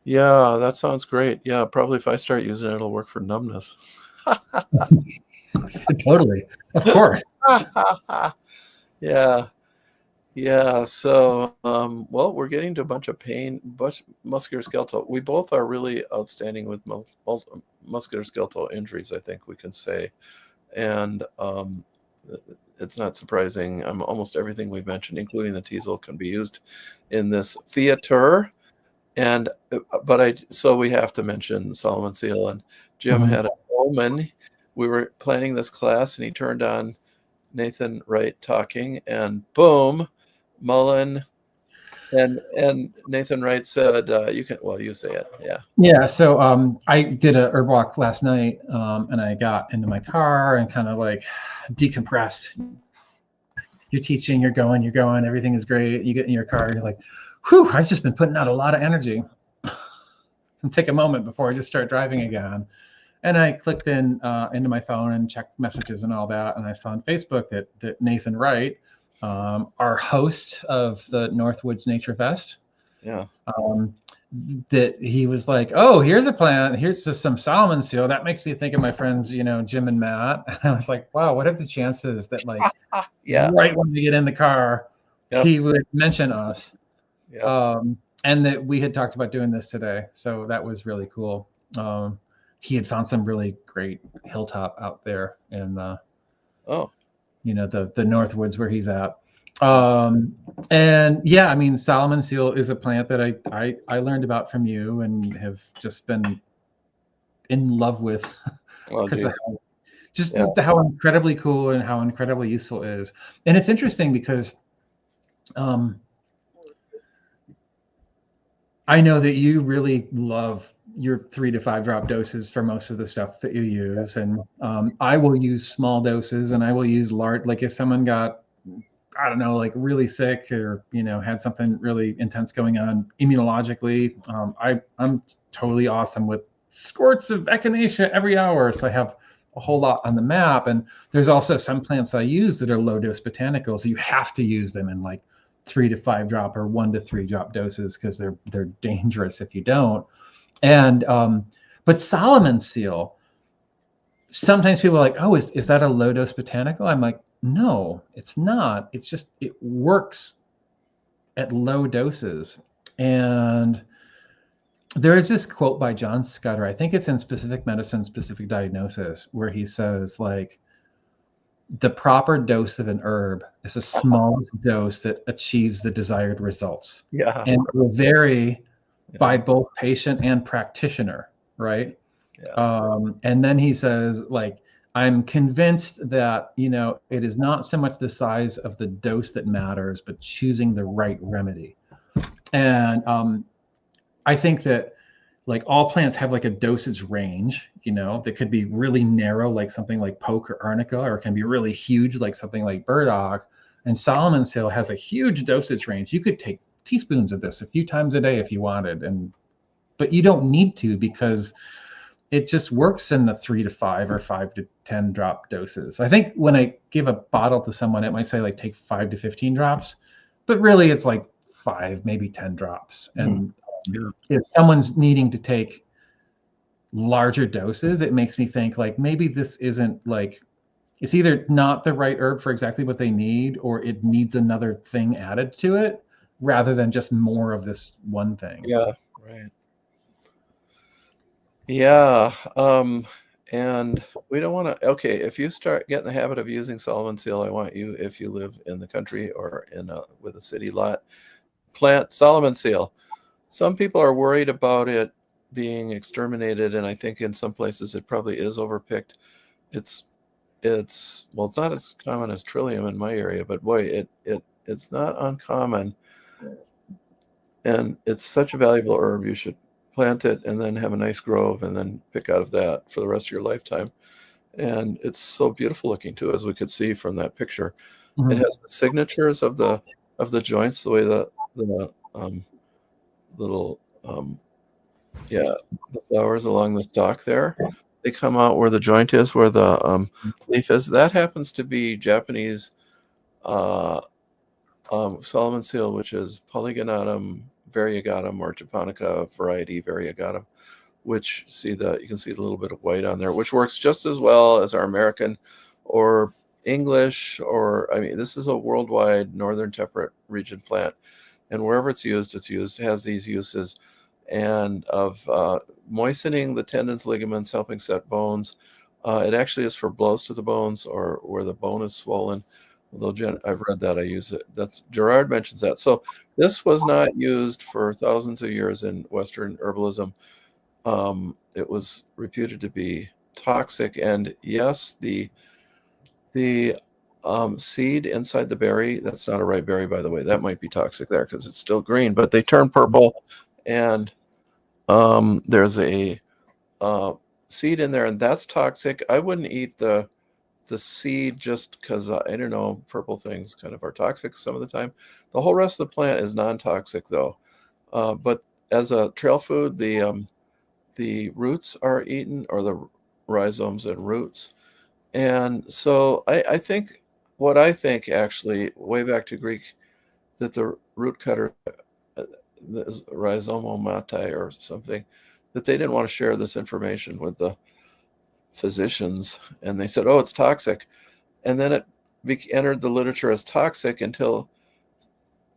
Yeah, that sounds great. Yeah, probably if I start using it, it'll work for numbness. Totally. Of course. Yeah. So, well, we're getting to a bunch of pain, musculoskeletal. We both are really outstanding with musculoskeletal injuries, I think we can say. And it's not surprising. Almost everything we've mentioned, including the teasel, can be used in this theater. And so we have to mention Solomon Seal. And Jim had a moment. We were planning this class, and he turned on Nathan Wright talking, and boom, Mullen and Nathan Wright said, you say it. Yeah. So I did a herb walk last night, and I got into my car and kind of like decompressed. You're teaching, you're going, everything is great. You get in your car, you're like, "Whew, I've just been putting out a lot of energy." And take a moment before I just start driving again. And I clicked into my phone and checked messages and all that. And I saw on Facebook that Nathan Wright, our host of the Northwoods Nature Fest, that he was like, oh, here's a plant. Here's just some Solomon seal. That makes me think of my friends, you know, Jim and Matt. And I was like, wow, what are the chances that like Yeah. right when we get in the car, Yep. he would mention us. Yep. And that we had talked about doing this today. So that was really cool. He had found some really great hilltop out there in the, you know, the Northwoods where he's at. And yeah, I mean, Solomon seal is a plant that I learned about from you and have just been in love with because of just how incredibly cool and how incredibly useful it is. And it's interesting because I know that you really love your 3 to 5 drop doses for most of the stuff that you use. And I will use small doses and I will use large, like if someone got, I don't know, like really sick or, you know, had something really intense going on immunologically, I'm totally awesome with squirts of echinacea every hour. So I have a whole lot on the map. And there's also some plants I use that are low dose botanicals. So you have to use them in like 3 to 5 drop or 1 to 3 drop doses because they're dangerous if you don't. And but Solomon seal, sometimes people are like, oh, is that a low dose botanical? I'm like, no, it's not. It's just it works at low doses. And there is this quote by John Scudder, I think it's in Specific Medicine, Specific Diagnosis, where he says like the proper dose of an herb is the smallest dose that achieves the desired results. Yeah. And it will vary by both patient and practitioner, right? Yeah. And then he says, like, I'm convinced that, you know, it is not so much the size of the dose that matters, but choosing the right remedy. And I think that like all plants have like a dosage range, you know, that could be really narrow, like something like poke or arnica, or it can be really huge, like something like burdock. And Solomon seal has a huge dosage range. You could take teaspoons of this a few times a day if you wanted, but you don't need to because it just works in the 3 to 5 or 5 to 10 drop doses. I think when I give a bottle to someone, it might say like take 5 to 15 drops, but really it's like 5, maybe 10 drops. And if someone's needing to take larger doses, it makes me think like maybe this isn't like, it's either not the right herb for exactly what they need, or it needs another thing added to it rather than just more of this one thing. Yeah, right. Yeah. And we don't want to, okay, if you start getting the habit of using Solomon seal, I want you, if you live in the country or with a city lot, plant Solomon seal. Some people are worried about it being exterminated, and I think in some places it probably is overpicked. It's not as common as Trillium in my area, but boy, it's not uncommon. And it's such a valuable herb. You should plant it and then have a nice grove and then pick out of that for the rest of your lifetime. And it's so beautiful looking too, as we could see from that picture. It has the signatures of the joints, the way the little the flowers along the stalk there, they come out where the joint is, where the leaf is. That happens to be Japanese Solomon seal, which is Polygonatum variegatum or Japonica variety variegatum, which you can see a little bit of white on there, which works just as well as our American or English, or I mean, this is a worldwide northern temperate region plant, and wherever it's used, has these uses, and of moistening the tendons, ligaments, helping set bones. It actually is for blows to the bones or where the bone is swollen. Although I've read that, I use it. That's Gerard mentions that. So this was not used for thousands of years in Western herbalism. It was reputed to be toxic, and yes, the seed inside the berry, that's not a ripe berry, by the way. That might be toxic there because it's still green, but they turn purple, and there's a seed in there, and that's toxic. I wouldn't eat the seed just because I don't know, purple things kind of are toxic some of the time. The whole rest of the plant is non-toxic though. But as a trail food, the roots are eaten, or the rhizomes and roots. And so I think actually, way back to Greek, that the root cutter, this rhizomal mati or something, that they didn't want to share this information with the physicians, and they said, oh, it's toxic. And then it entered the literature as toxic until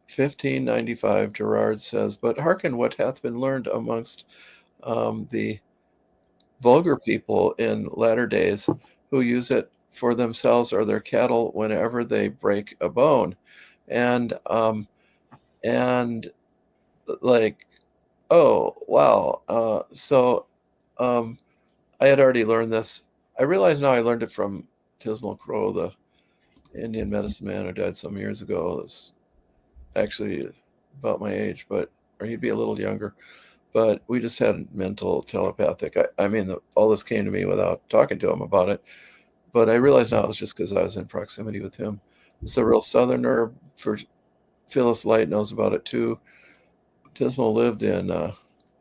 1595. Gerard says, but hearken what hath been learned amongst the vulgar people in latter days, who use it for themselves or their cattle whenever they break a bone. And like, oh wow. So I had already learned this. I realize now I learned it from Tismal Crow, the Indian medicine man who died some years ago. It's actually about my age, or he'd be a little younger. But we just had mental telepathic. I mean, all this came to me without talking to him about it. But I realize now it was just because I was in proximity with him. It's a real southern herb. For Phyllis Light knows about it too. Tismal lived in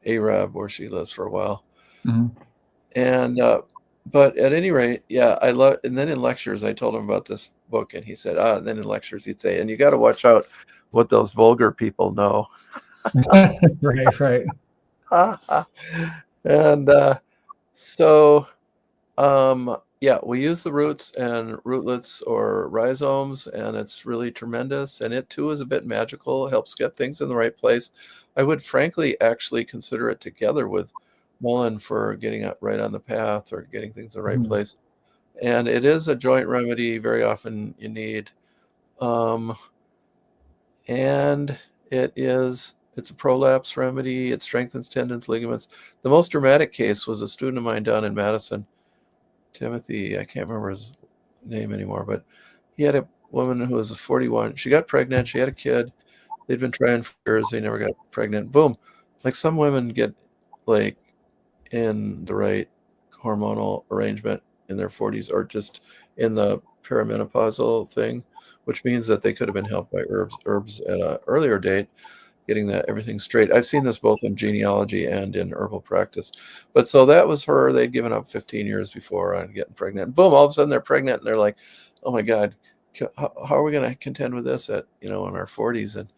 Arab, where she lives, for a while. Mm-hmm. And but at any rate, yeah, I love. And then in lectures, I told him about this book, and he said, and then in lectures, he'd say, and you got to watch out what those vulgar people know. Right. And so yeah, we use the roots and rootlets or rhizomes, and it's really tremendous. And it too is a bit magical, helps get things in the right place. I would frankly actually consider it together with mullein for getting it right on the path or getting things in the right place. And it is a joint remedy. Very often you need, and it's a prolapse remedy. It strengthens tendons, ligaments. The most dramatic case was a student of mine down in Madison, Timothy, I can't remember his name anymore, but he had a woman who was 41. She got pregnant. She had a kid. They'd been trying for years. They never got pregnant. Boom. Like, some women get like in the right hormonal arrangement in their 40s, or just in the perimenopausal thing, which means that they could have been helped by herbs at an earlier date, getting that everything straight. I've seen this both in genealogy and in herbal practice. But so that was her. They'd given up 15 years before on getting pregnant. And boom, all of a sudden they're pregnant, and they're like, oh my God, how are we going to contend with this at, in our 40s? And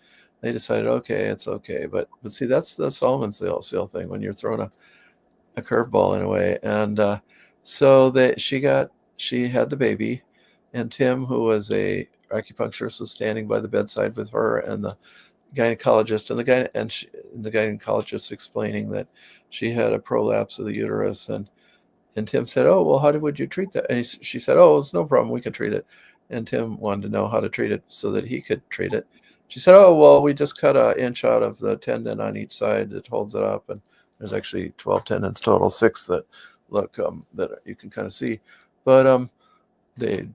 they decided, okay, it's okay. But see, that's the Solomon seal thing, when you're throwing a curveball in a way. And so she had the baby, and Tim, who was a acupuncturist, was standing by the bedside with her and the gynecologist, and the gynecologist explaining that she had a prolapse of the uterus, and Tim said, oh, well, would you treat that? And she said, oh, it's no problem, we can treat it. And Tim wanted to know how to treat it so that he could treat it. She said, oh, well, we just cut an inch out of the tendon on each side that holds it up, and there's actually 12 tendons total, 6 that look that you can kind of see, but they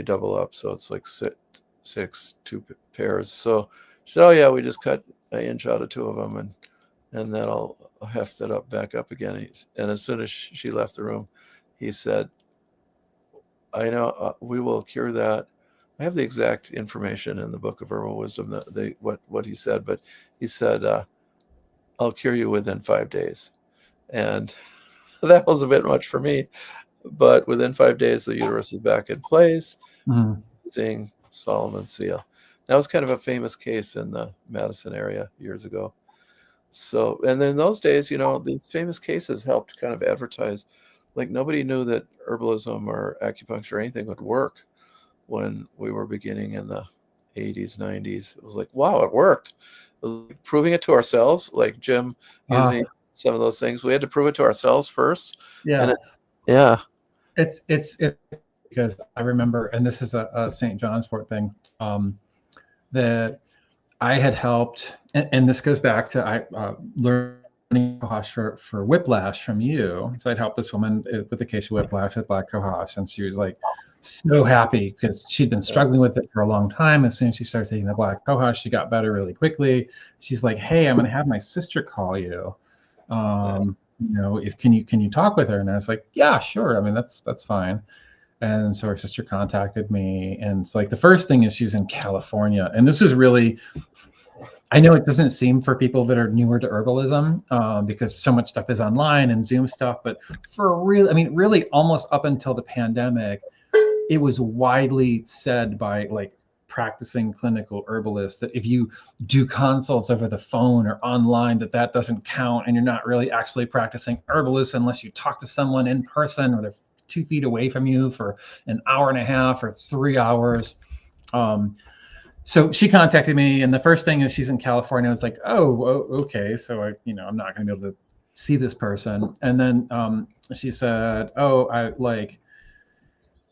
double up, so it's like six, 2 pairs. So she said, oh yeah, we just cut an inch out of 2 of them, and that'll heft it up back up again. And as soon as she left the room, he said, I know, we will cure that. I have the exact information in the Book of Herbal Wisdom, what he said, but he said, I'll cure you within 5 days. And that was a bit much for me, but within 5 days, the uterus was back in place, using Solomon seal. That was kind of a famous case in the Madison area years ago. So, and then in those days, these famous cases helped kind of advertise. Like, nobody knew that herbalism or acupuncture or anything would work when we were beginning in the 80s, 90s. It was like, wow, it worked. It was like proving it to ourselves, like Jim using some of those things. We had to prove it to ourselves first. Yeah. And It's because I remember, and this is a St. John's Wort thing, that I had helped, and this goes back to I learning cohosh for whiplash from you. So I'd helped this woman with a case of whiplash with black cohosh, and she was like so happy because she'd been struggling with it for a long time. As soon as she started taking the black cohosh, she got better really quickly. She's like, "Hey, I'm going to have my sister call you. Can you talk with her?" And I was like, "Yeah, sure. I mean, that's fine." And so her sister contacted me, and it's like the first thing is she was in California, and this was really, I know it doesn't seem for people that are newer to herbalism because so much stuff is online and Zoom stuff, but really almost up until the pandemic, it was widely said by like practicing clinical herbalist, that if you do consults over the phone or online, that doesn't count, and you're not really actually practicing herbalist unless you talk to someone in person or they're 2 feet away from you for an hour and a half or 3 hours. So she contacted me, and the first thing is she's in California. I was like, oh, okay. So I'm not going to be able to see this person. And then she said, oh, I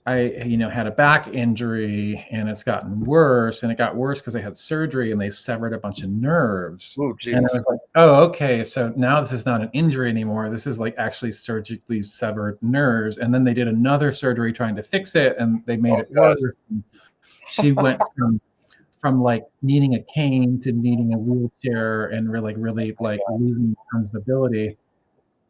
had a back injury and it's gotten worse, and it got worse because I had surgery and they severed a bunch of nerves. Oh, and I was like, oh, okay. So now this is not an injury anymore. This is like actually surgically severed nerves. And then they did another surgery trying to fix it, and they made it worse. And she went from like needing a cane to needing a wheelchair and really like losing tons of ability.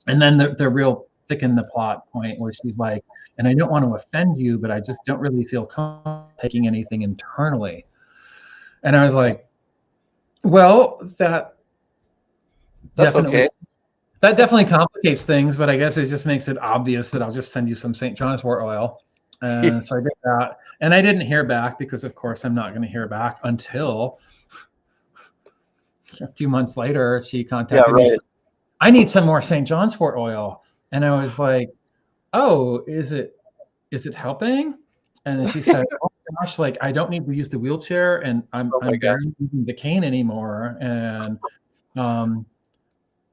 And then the real thick in the plot point where she's like, and I don't want to offend you, but I just don't really feel comfortable taking anything internally. And I was like, well, that's definitely okay. That definitely complicates things, but I guess it just makes it obvious that I'll just send you some St. John's wort oil. And so I did that. And I didn't hear back because, of course, I'm not going to hear back until a few months later. She contacted me. I need some more St. John's wort oil. And I was like, oh, is it helping? And then she said, oh my gosh, like I don't need to use the wheelchair, and I'm barely using the cane anymore.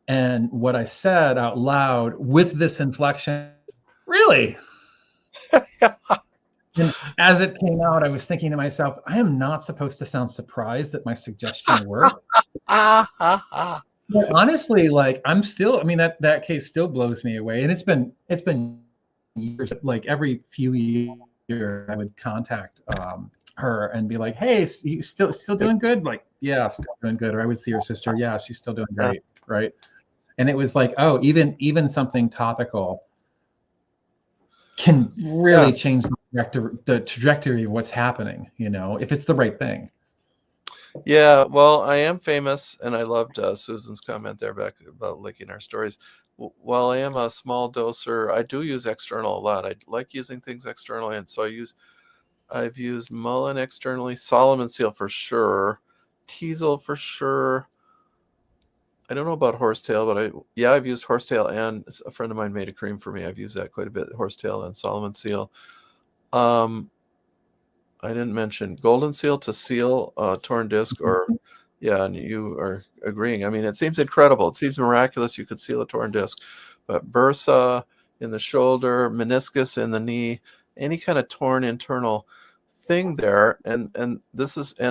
And what I said out loud with this inflection, really? And as it came out, I was thinking to myself, I am not supposed to sound surprised that my suggestion worked. But honestly, like I'm still, I mean, that case still blows me away. And it's been years, like every few years I would contact her and be like, hey, you still doing good? Like, yeah, still doing good. Or I would see her sister, yeah, she's still doing great, right? And it was like, oh, even something topical can really change the trajectory of what's happening, if it's the right thing. Yeah, well, I am famous, and I loved Susan's comment there back about licking our stories. While I am a small doser, I do use external a lot. I like using things externally, and so I've used mullein externally, Solomon seal for sure, teasel for sure. I don't know about horsetail, but I've used horsetail, and a friend of mine made a cream for me. I've used that quite a bit, horsetail and Solomon seal. I didn't mention golden seal to seal torn disc, and you are agreeing. I mean, it seems incredible. It seems miraculous you could seal a torn disc, but bursa in the shoulder, meniscus in the knee, any kind of torn internal thing there. And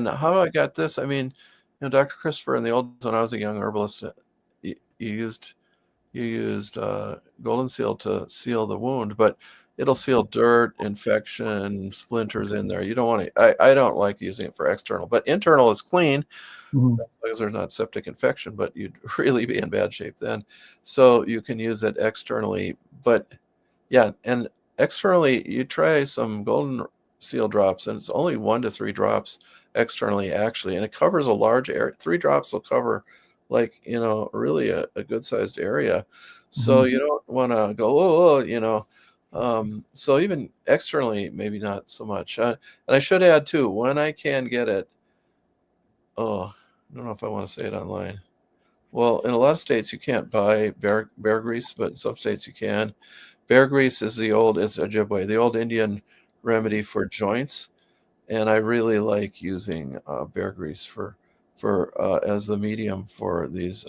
how I got this, I mean, Dr. Christopher in the old days when I was a young herbalist, you used golden seal to seal the wound, but it'll seal dirt, infection, splinters in there. You don't want to. I don't like using it for external, but internal is clean, as long as there's not septic infection. But you'd really be in bad shape then. So you can use it externally. But yeah, and externally, you try some golden seal drops, and it's only 1 to 3 drops externally actually, and it covers a large area. 3 drops will cover really a good sized area. So you don't want to go, so even externally, maybe not so much. And I should add too, when I can get it, I don't know if I want to say it online. Well, in a lot of states you can't buy bear grease, but in some states you can. Bear grease is the old Indian remedy for joints, and I really like using bear grease for as the medium for these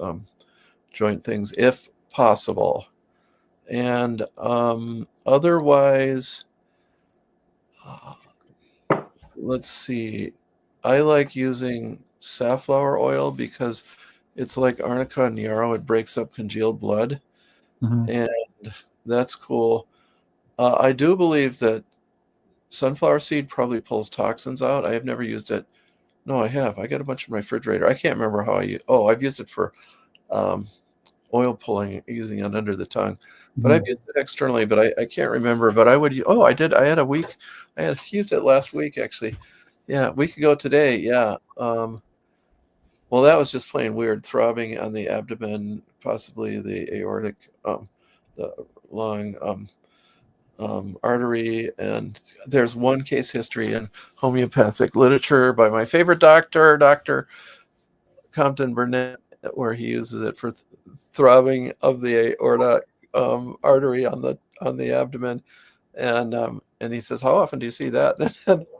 joint things, if possible. And otherwise, let's see. I like using safflower oil because it's like arnica and yarrow. It breaks up congealed blood, and that's cool. I do believe that sunflower seed probably pulls toxins out. I have never used it. No, I have. I got a bunch in my refrigerator. I can't remember how I've used it for oil pulling, using it under the tongue, but I've used it externally, but I can't remember. But I did. I had used it last week, actually. Yeah, a week ago today. Yeah. Well, that was just plain weird, throbbing on the abdomen, possibly the aortic, the lung. artery. And there's one case history in homeopathic literature by my favorite doctor, Dr. Compton Burnett, where he uses it for throbbing of the aorta artery on the abdomen. And he says, how often do you see that?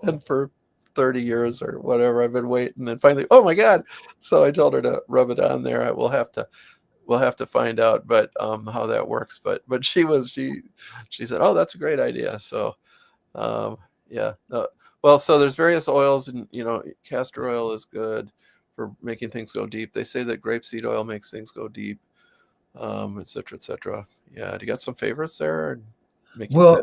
And for 30 years or whatever, I've been waiting, and finally, oh my God. So I told her to rub it on there. We'll have to find out, but how that works. But she said, oh, that's a great idea. So yeah. Well, so there's various oils, and castor oil is good for making things go deep. They say that grapeseed oil makes things go deep, et cetera, et cetera. Yeah. Do you got some favorites there? Well,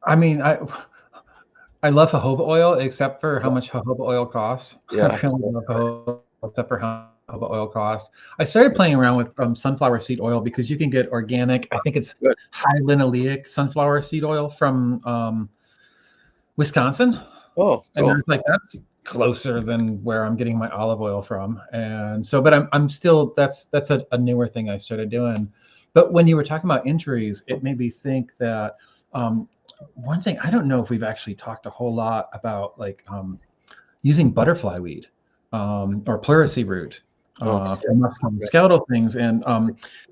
I mean, I love jojoba oil, except for how much jojoba oil costs. Yeah. I really love jojoba, except for how jojoba oil costs. I started playing around with sunflower seed oil because you can get organic. I think it's Good. high linoleic sunflower seed oil from Wisconsin. Oh, cool. And I was like, that's closer than where I'm getting my olive oil from. And so, but I'm still, that's a newer thing I started doing. But when you were talking about injuries, it made me think that one thing, I don't know if we've actually talked a whole lot about like using butterfly weed or pleurisy root for musculoskeletal things. And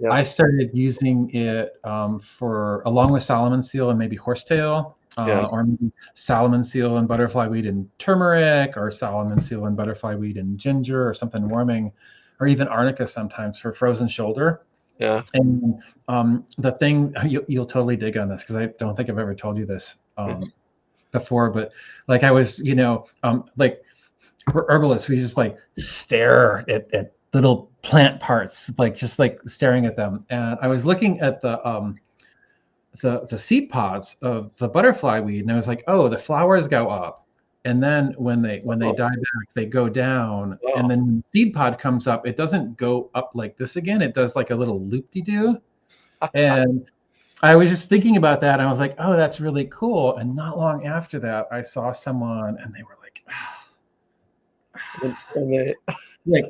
I started using it along with Solomon seal and maybe horsetail, or maybe Solomon seal and butterfly weed and turmeric, or Solomon seal and butterfly weed and ginger, or something warming, or even arnica sometimes for frozen shoulder. Yeah. And the thing, you'll totally dig on this because I don't think I've ever told you this before, but like I was, like we're herbalists, we just like stare at little plant parts, like just like staring at them. And I was looking at the seed pods of the butterfly weed, and I was like, oh, the flowers go up. And then when they die back, they go down. Wow. And then when the seed pod comes up, it doesn't go up like this again. It does like a little loop-de-doo. And I was just thinking about that. And I was like, oh, that's really cool. And not long after that, I saw someone and they were like, and they like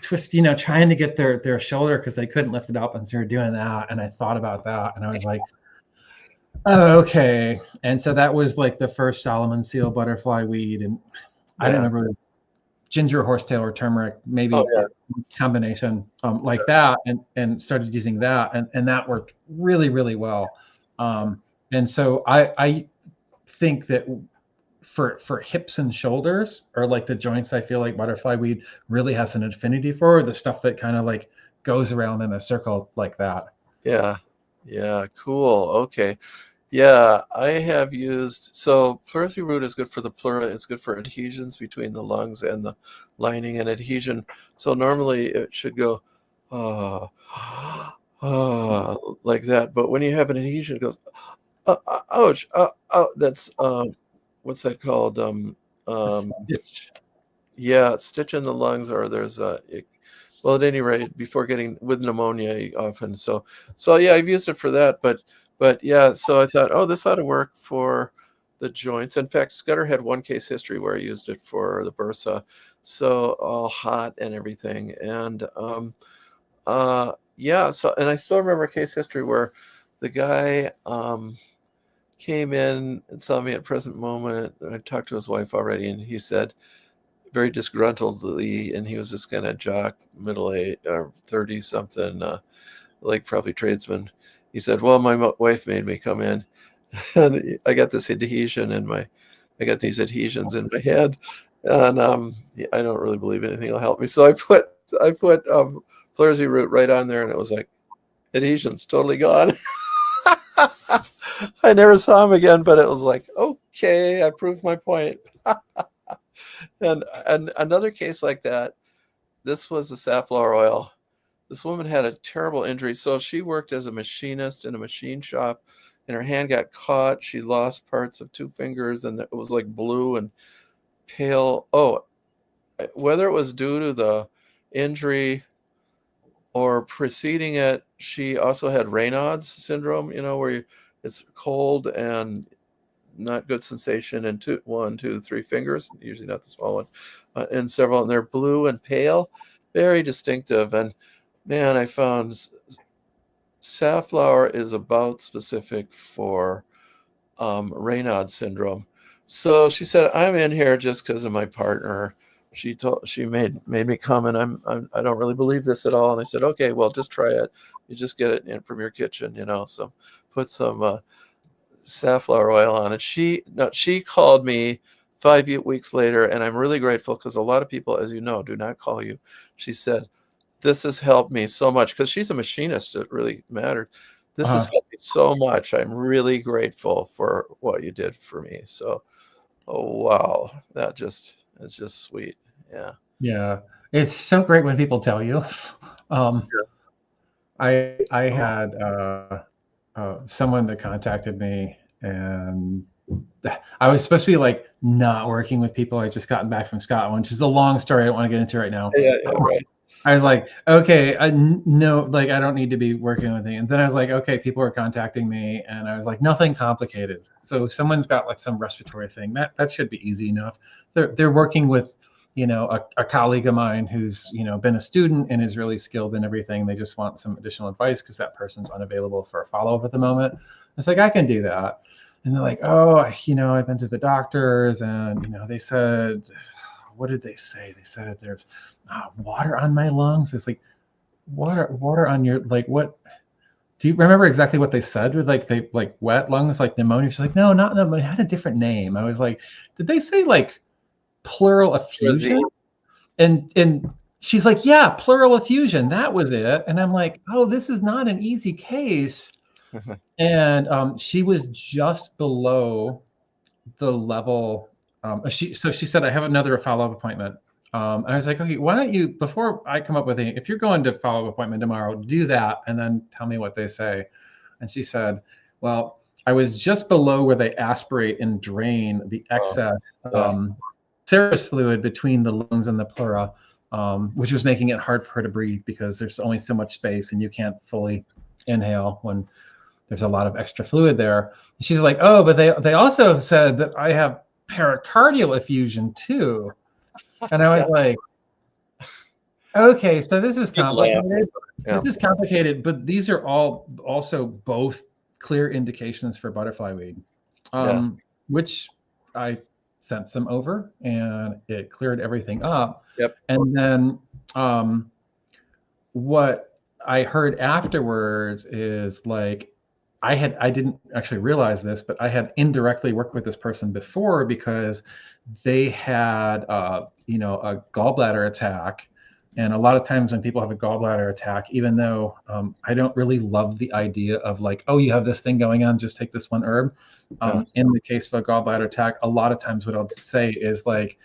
twist, trying to get their shoulder because they couldn't lift it up. And so they're doing that. And I thought about that. And I was like, oh, okay. And so that was like the first Solomon seal butterfly weed. And I don't remember ginger, horsetail, or turmeric, maybe combination like that, and started using that. And that worked really, really well. And so I think that for hips and shoulders, or like the joints, I feel like butterfly weed really has an affinity for the stuff that kind of like goes around in a circle like that. Yeah. Yeah. Cool. Okay. Yeah, I have used, so pleurisy root is good for the pleura. It's good for adhesions between the lungs and the lining and adhesion. So normally it should go like that. But when you have an adhesion, it goes, ouch, that's, what's that called? Stitch. Yeah, stitch in the lungs, or there's well, at any rate, before getting with pneumonia often. So yeah, I've used it for that, but yeah, so I thought, oh, this ought to work for the joints. In fact, Scudder had one case history where I used it for the bursa, so all hot and everything. And yeah, so, and I still remember a case history where the guy came in and saw me at present moment. I talked to his wife already, and he said, very disgruntledly, and he was this kind of jock, middle-aged or 30-something, like probably tradesman. He said, well, my wife made me come in, and I got this adhesion I got these adhesions in my head, and I don't really believe anything will help me. So I put pleurisy root right on there, and it was like, adhesions totally gone. I never saw him again, but it was like, okay, I proved my point. And another case like that, this was the safflower oil. This woman had a terrible injury. So she worked as a machinist in a machine shop, and her hand got caught. She lost parts of 2 fingers, and it was like blue and pale. Oh, whether it was due to the injury or preceding it, she also had Raynaud's syndrome, where it's cold and not good sensation in 1, 2, 3 fingers, usually not the small one, and several, and they're blue and pale, very distinctive. And man, I found safflower is about specific for Raynaud syndrome. So she said, I'm in here just because of my partner. She made me come, and I don't really believe this at all. And I said, okay, well, just try it. You just get it in from your kitchen, so put some safflower oil on it. She called me 5 weeks later, and I'm really grateful, because a lot of people, as you know, do not call you. She said, this has helped me so much, because she's a machinist. It really mattered. This has helped me so much. I'm really grateful for what you did for me. So, oh, wow. It's just sweet. Yeah. Yeah. It's so great when people tell you. Yeah. I had someone that contacted me, and I was supposed to be like not working with people. I just gotten back from Scotland, which is a long story I don't want to get into right now. Yeah, right. I was like, okay, no, like I don't need to be working with me. And then I was like, okay, people are contacting me, and I was like, nothing complicated. So someone's got like some respiratory thing that should be easy enough. They're working with, a colleague of mine who's been a student and is really skilled in everything. They just want some additional advice because that person's unavailable for a follow-up at the moment. It's like, I can do that. And they're like, oh, I've been to the doctors, and they said, what did they say? They said there's water on my lungs. It's like, water on your, like, what? Do you remember exactly what they said? With they like wet lungs, like pneumonia? She's like, no, not pneumonia. It had a different name. I was like, did they say like pleural effusion? And she's like, yeah, pleural effusion. That was it. And I'm like, oh, this is not an easy case. And she was just below the level. She said, I have another follow-up appointment. And I was like, okay, why don't you, before I come up with if you're going to follow-up appointment tomorrow, do that and then tell me what they say. And she said, well, I was just below where they aspirate and drain the excess serous fluid between the lungs and the pleura, which was making it hard for her to breathe because there's only so much space and you can't fully inhale when there's a lot of extra fluid there. And she's like, oh, but they also said that I have pericardial effusion too. And I was like, okay, so this is complicated. This is complicated, but these are all also both clear indications for butterfly weed, which I sent some over, and it cleared everything up. Yep. And then what I heard afterwards is like, I didn't actually realize this, but I had indirectly worked with this person before because they had a gallbladder attack. And a lot of times when people have a gallbladder attack, even though I don't really love the idea of like, oh, you have this thing going on, just take this one herb. In the case of a gallbladder attack, a lot of times what I'll say is like,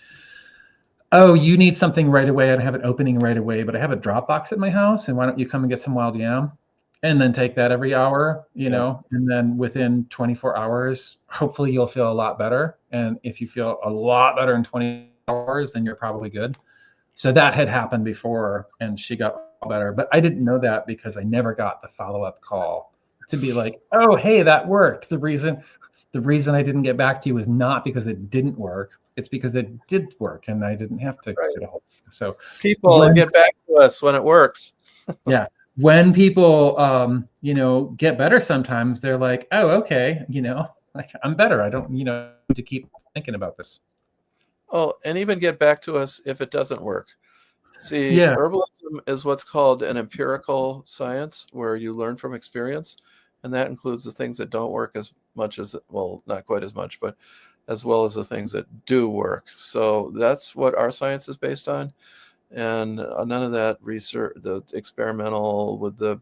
oh, you need something right away. I don't have an opening right away, but I have a drop box at my house. And why don't you come and get some wild yam? And then take that every hour, and then within 24 hours, hopefully you'll feel a lot better. And if you feel a lot better in 20 hours, then you're probably good. So that had happened before, and she got better. But I didn't know that because I never got the follow-up call to be like, oh, hey, that worked. The reason I didn't get back to you is not because it didn't work. It's because it did work, and I didn't have to get a hold of it. So people get back to us when it works. Yeah. When people, get better, sometimes they're like, oh, okay, like I'm better. I don't, need to keep thinking about this. Oh, and even get back to us if it doesn't work. See, herbalism is what's called an empirical science where you learn from experience. And that includes the things that don't work as much as, well, not quite as much, but as well as the things that do work. So that's what our science is based on. And none of that research, the experimental with the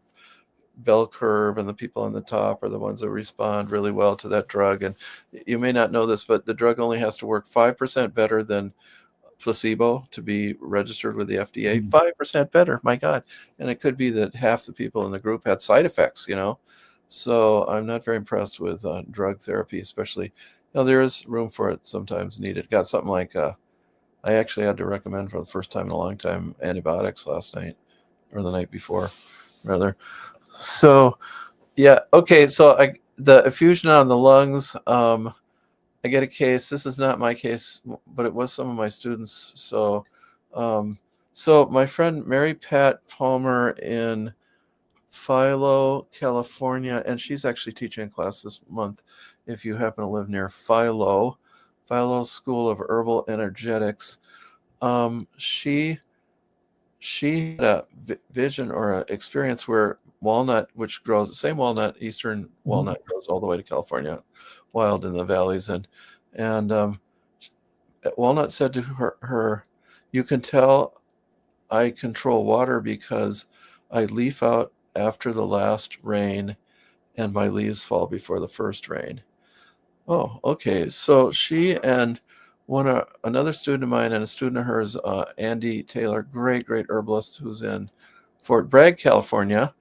bell curve and the people on the top are the ones that respond really well to that drug. And you may not know this, but the drug only has to work 5% better than placebo to be registered with the FDA. 5% better, my God. And it could be that half the people in the group had side effects, So I'm not very impressed with drug therapy, especially, there is room for it sometimes needed. Got something like I actually had to recommend for the first time in a long time antibiotics last night, or the night before, rather. So, yeah, okay. So the effusion on the lungs, I get a case. This is not my case, but it was some of my students. So, so my friend Mary Pat Palmer in Philo, California, and she's actually teaching a class this month. If you happen to live near Philo School of Herbal Energetics, she had a vision or an experience where walnut, which grows, the same walnut, eastern walnut, goes all the way to California, wild in the valleys, and walnut said to her, "You can tell I control water because I leaf out after the last rain and my leaves fall before the first rain." Oh, okay. So she and another student of mine and a student of hers, Andy Taylor, great herbalist who's in Fort Bragg, California,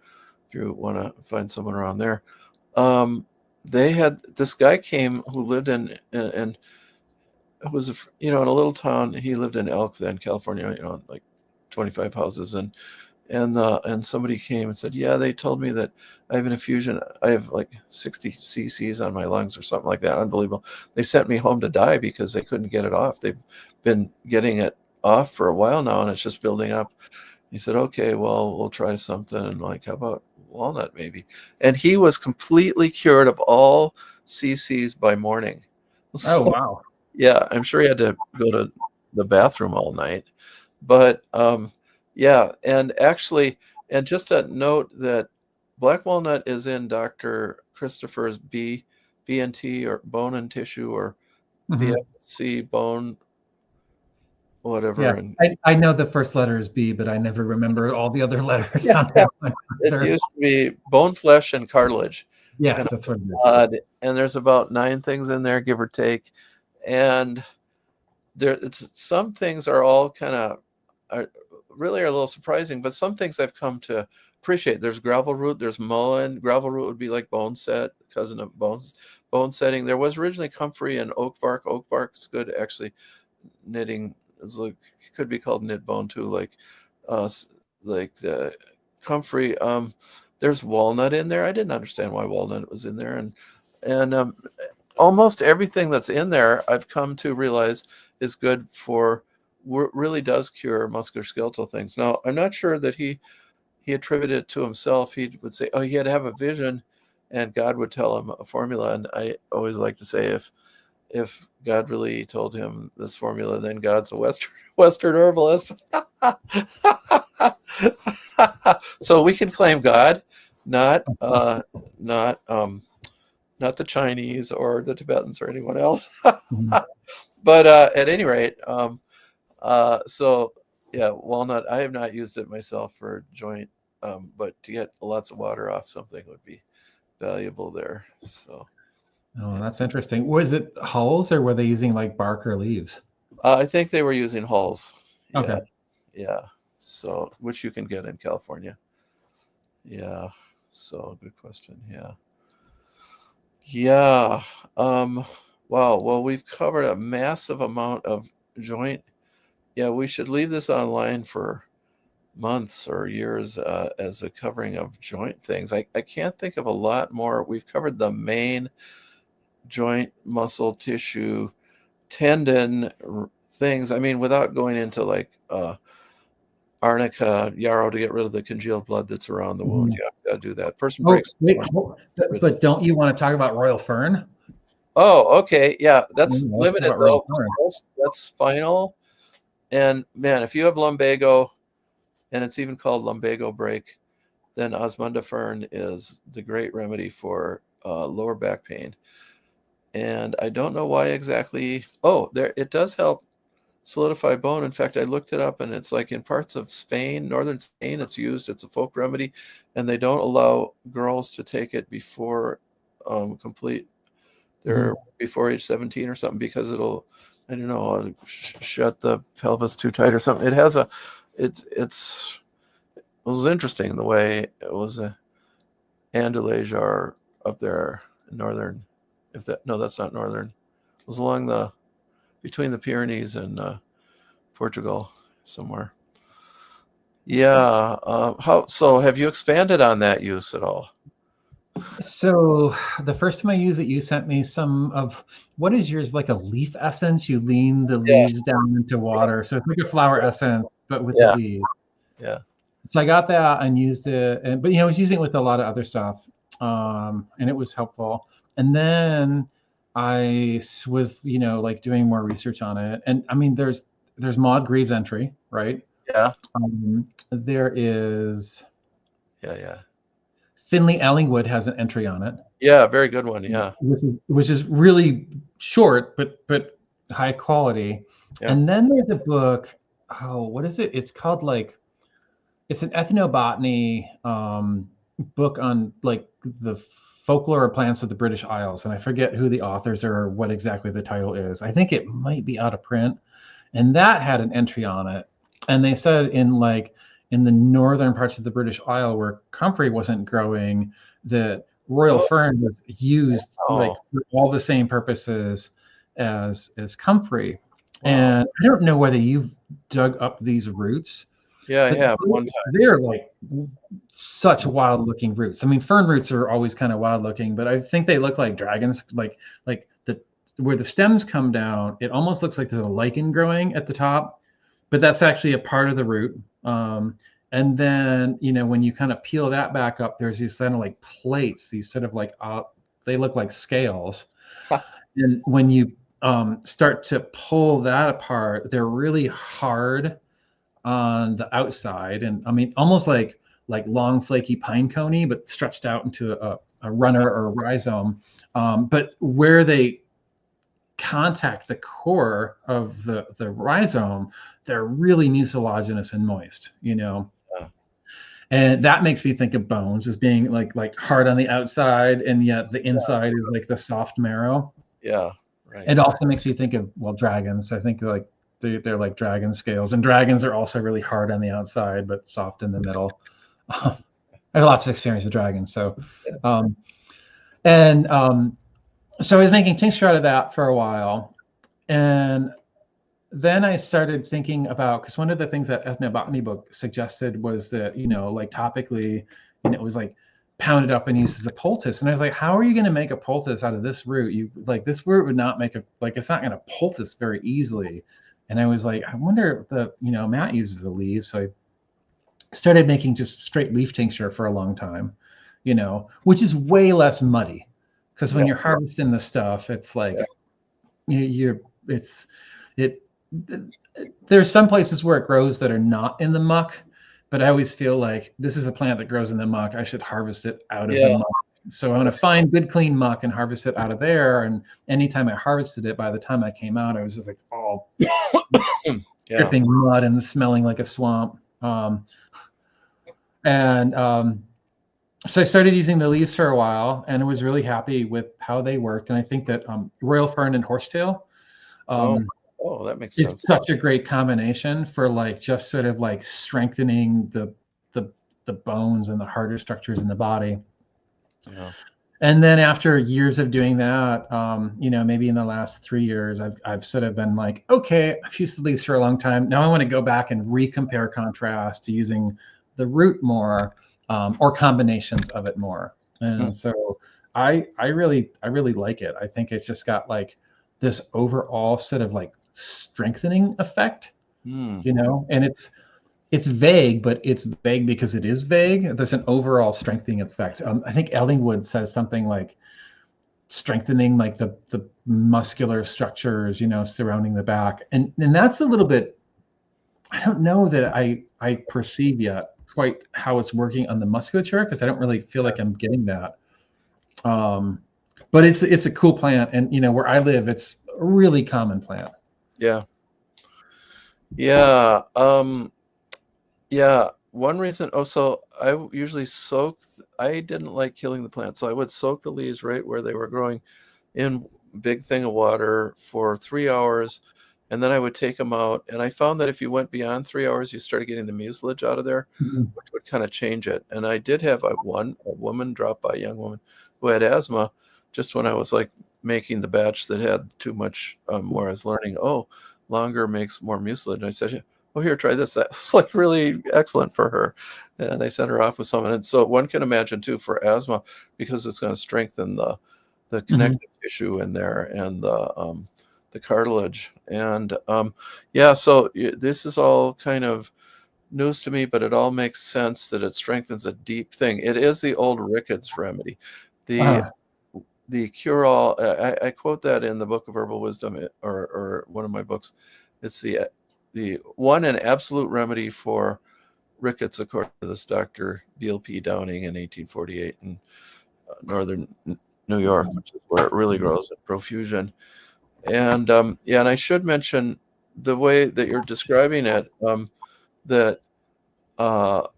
if you want to find someone around there. They had this guy came who lived in it was in a little town. He lived in Elk then, California, like 25 houses, and somebody came and said, "Yeah, they told me that I have an infusion. I have like 60 cc's on my lungs or something like that. Unbelievable. They sent me home to die because they couldn't get it off. They've been getting it off for a while now, and it's just building up." He said, "Okay, well, we'll try something like, how about walnut maybe?" And he was completely cured of all cc's by morning. Oh, wow. Yeah, I'm sure he had to go to the bathroom all night. But yeah, and actually, and just a note that black walnut is in Dr. Christopher's BNT or bone and tissue or BFC bone, whatever. Yeah, and I know the first letter is B, but I never remember all the other letters on yeah, that one. it used to be bone, flesh, and cartilage. Yes, And that's what it is. and there's about 9 things in there, give or take. And some things are all kind of really are a little surprising, but some things I've come to appreciate. There's gravel root, there's mullein. Gravel root would be like bone set, cousin of bone setting. There was originally comfrey and oak bark. Oak bark's good, actually. Knitting is like, could be called knit bone too, like the comfrey. There's walnut in there. I didn't understand why walnut was in there, and almost everything that's in there, I've come to realize is good for, really does cure musculoskeletal things. Now, I'm not sure that he attributed it to himself. He would say, "Oh, he had to have a vision, and God would tell him a formula." And I always like to say, if God really told him this formula, then God's a Western herbalist. So we can claim God, not the Chinese or the Tibetans or anyone else. But at any rate, so yeah, walnut, I have not used it myself for joint, but to get lots of water off something would be valuable there. So Oh, that's interesting. Was it hulls or were they using like bark or leaves? I think they were using hulls. Okay. Yeah. So, which you can get in California. Yeah. So good question. Yeah. Yeah. Wow. Well, we've covered a massive amount of joint. Yeah, we should leave this online for months or years as a covering of joint things. I can't think of a lot more. We've covered the main joint, muscle, tissue, tendon things. I mean, without going into like arnica, yarrow to get rid of the congealed blood that's around the wound. You have to do that. Person breaks. But don't you want to talk about royal fern? Oh, okay. Yeah, that's limited though. That's spinal. And man, if you have lumbago, and it's even called lumbago break, then osmunda fern is the great remedy for lower back pain. And I don't know why exactly. Oh, it does help solidify bone. In fact, I looked it up, and it's like in parts of Spain, northern Spain, it's used. It's a folk remedy, and they don't allow girls to take it before complete. They're before age 17 or something, because it'll, I don't know, shut the pelvis too tight or something. It has it was interesting the way it was Andalusia up there in northern. That's not northern. It was along between the Pyrenees and Portugal somewhere. Yeah. So have you expanded on that use at all? So the first time I used it, you sent me some of, what is yours, like a leaf essence? You lean the leaves down into water. So it's like a flower essence, but with the leaves. Yeah. So I got that and used it, but I was using it with a lot of other stuff, and it was helpful. And then I was, like doing more research on it. And I mean, there's Maud Greaves' entry, right? Yeah. There is Yeah. Finley Ellingwood has an entry on it. Yeah, very good one. Yeah. Which is really short, but high quality. Yeah. And then there's a book. Oh, what is it? It's called it's an ethnobotany book on like the folklore of plants of the British Isles, and I forget who the authors are or what exactly the title is. I think it might be out of print, and that had an entry on it. And they said in the northern parts of the British Isle where comfrey wasn't growing, that royal fern was used for all the same purposes as comfrey. Wow. And I don't know whether you've dug up these roots. Yeah, I have one time. They're like such wild looking roots. I mean, fern roots are always kind of wild looking, but I think they look like dragons, like where the stems come down, it almost looks like there's a lichen growing at the top, but that's actually a part of the root. And then, when you kind of peel that back up, there's these kind of like plates, these sort of like, they look like scales. And when you start to pull that apart, they're really hard on the outside. And I mean, almost like long flaky pine coney, but stretched out into a runner or a rhizome. But where they contact the core of the rhizome, they're really mucilaginous and moist, and that makes me think of bones as being like hard on the outside, and yet the inside is like the soft marrow. Yeah, right. It also makes me think of dragons. I think like they're like dragon scales, and dragons are also really hard on the outside but soft in the middle. I have lots of experience with dragons, so so I was making tincture out of that for a while, and then I started thinking about, because one of the things that ethnobotany book suggested was that, like topically, it was like pounded up and used as a poultice. And I was like, how are you going to make a poultice out of this root? This root would not make it's not going to poultice very easily. And I was like, I wonder if Matt uses the leaves. So I started making just straight leaf tincture for a long time, which is way less muddy. Because when you're harvesting the stuff, it's like there's some places where it grows that are not in the muck, but I always feel like this is a plant that grows in the muck. I should harvest it out of the muck. So I want to find good, clean muck and harvest it out of there. And anytime I harvested it, by the time I came out, I was just like all dripping mud and smelling like a swamp. So I started using the leaves for a while, and I was really happy with how they worked. And I think that royal fern and horsetail, that makes sense. It's such a great combination for just sort of strengthening the bones and the harder structures in the body. Yeah. And then after years of doing that, maybe in the last 3 years, I've sort of been like, okay, I've used the leaves for a long time. Now I want to go back and recompare contrast to using the root more, or combinations of it more. And so I really like it. I think it's just got this overall sort of strengthening effect, and it's vague, but it's vague because it is vague. There's an overall strengthening effect. I think Ellingwood says something like strengthening the muscular structures, surrounding the back. And that's a little bit, I don't know that I perceive yet quite how it's working on the musculature, because I don't really feel like I'm getting that. But it's a cool plant, and where I live, it's a really common plant. One reason, so I usually I didn't like killing the plant, so I would soak the leaves right where they were growing in a big thing of water for 3 hours, and then I would take them out. And I found that if you went beyond 3 hours, you started getting the mucilage out of there, which would kind of change it. And I did have a woman drop by, a young woman who had asthma, just when I was making the batch that had too much, where I was learning, longer makes more mucilage. And I said, here, try this. That's really excellent for her. And I sent her off with some. And so one can imagine too, for asthma, because it's going to strengthen the connective tissue in there and the cartilage. And so this is all kind of news to me, but it all makes sense that it strengthens a deep thing. It is the old rickets remedy. The cure-all, I quote that in the Book of Herbal Wisdom, or one of my books. It's the one and absolute remedy for rickets, according to this Dr. Beal P. Downing in 1848 in northern New York, which is where it really grows in profusion. And yeah, and I should mention the way that you're describing it, that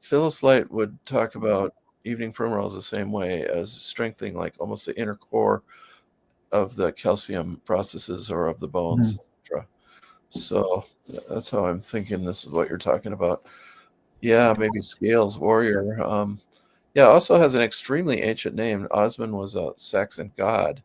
Phyllis Light would talk about evening primrose the same way, as strengthening like almost the inner core of the calcium processes or of the bones, etc. So that's how I'm thinking this is what you're talking about. Yeah, maybe Scales Warrior. Yeah, also has an extremely ancient name. Osmond was a Saxon god.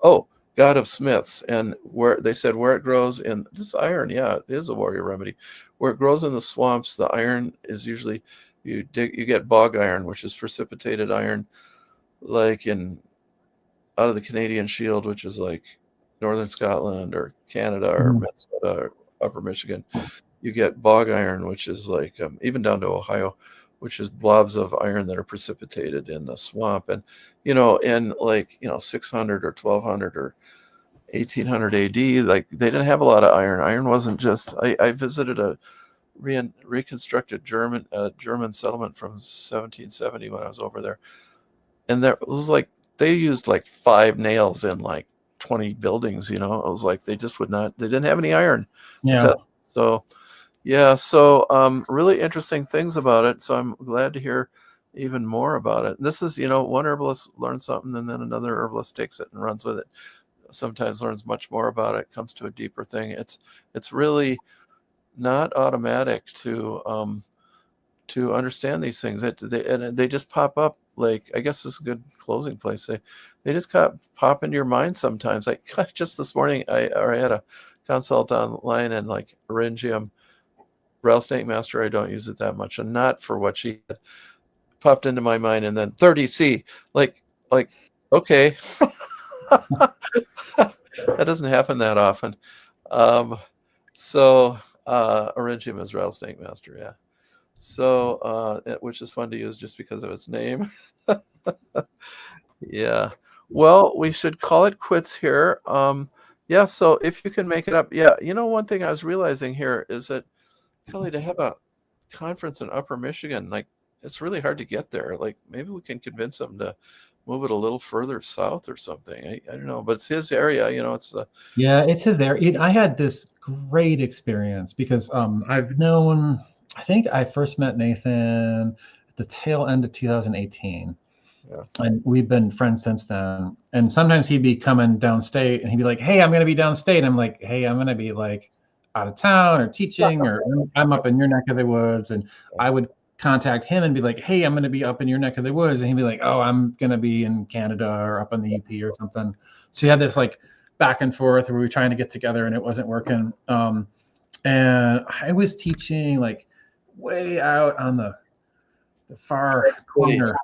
Oh, god of smiths. And where they said where it grows in this iron, yeah, it is a warrior remedy. Where it grows in the swamps, the iron is usually you get bog iron, which is precipitated iron, like out of the Canadian Shield, which is like northern Scotland or Canada or Minnesota or upper Michigan. You get bog iron, which is like even down to Ohio, which is blobs of iron that are precipitated in the swamp. And, in 600 or 1200 or 1800 AD, like they didn't have a lot of iron. Iron wasn't just, I visited a reconstructed German settlement from 1770 when I was over there. And there it was like, they used like 5 nails in like 20 buildings, It was like, they didn't have any iron. Yeah. So really interesting things about it. So I'm glad to hear even more about it. This is, one herbalist learns something and then another herbalist takes it and runs with it. Sometimes learns much more about it, comes to a deeper thing. It's really not automatic to understand these things. They just pop up. Like, I guess this is a good closing place. They just pop into your mind sometimes. Like just this morning, I had a consult online, and like Orangium Rattlesnake Master, I don't use it that much, and not for what she had, popped into my mind. And then 30C, like okay. That doesn't happen that often. So Orangium is Rattlesnake Master, yeah. So which is fun to use just because of its name. Yeah. Well, we should call it quits here. Yeah, so if you can make it up. Yeah, one thing I was realizing here is that, Kelly, to have a conference in Upper Michigan, like, it's really hard to get there. Like, maybe we can convince them to move it a little further south or something. I don't know, but it's his area. It's it's his area. I had this great experience because I think I first met Nathan at the tail end of 2018. Yeah. And we've been friends since then. And sometimes he'd be coming downstate and he'd be like, hey, I'm going to be downstate. And I'm like, hey, I'm going to be like out of town or teaching, or I'm up in your neck of the woods. And I would contact him and be like, hey, I'm going to be up in your neck of the woods. And he'd be like, oh, I'm going to be in Canada or up in the UP or something. So you had this like back and forth where we were trying to get together and it wasn't working. And I was teaching like way out on the far corner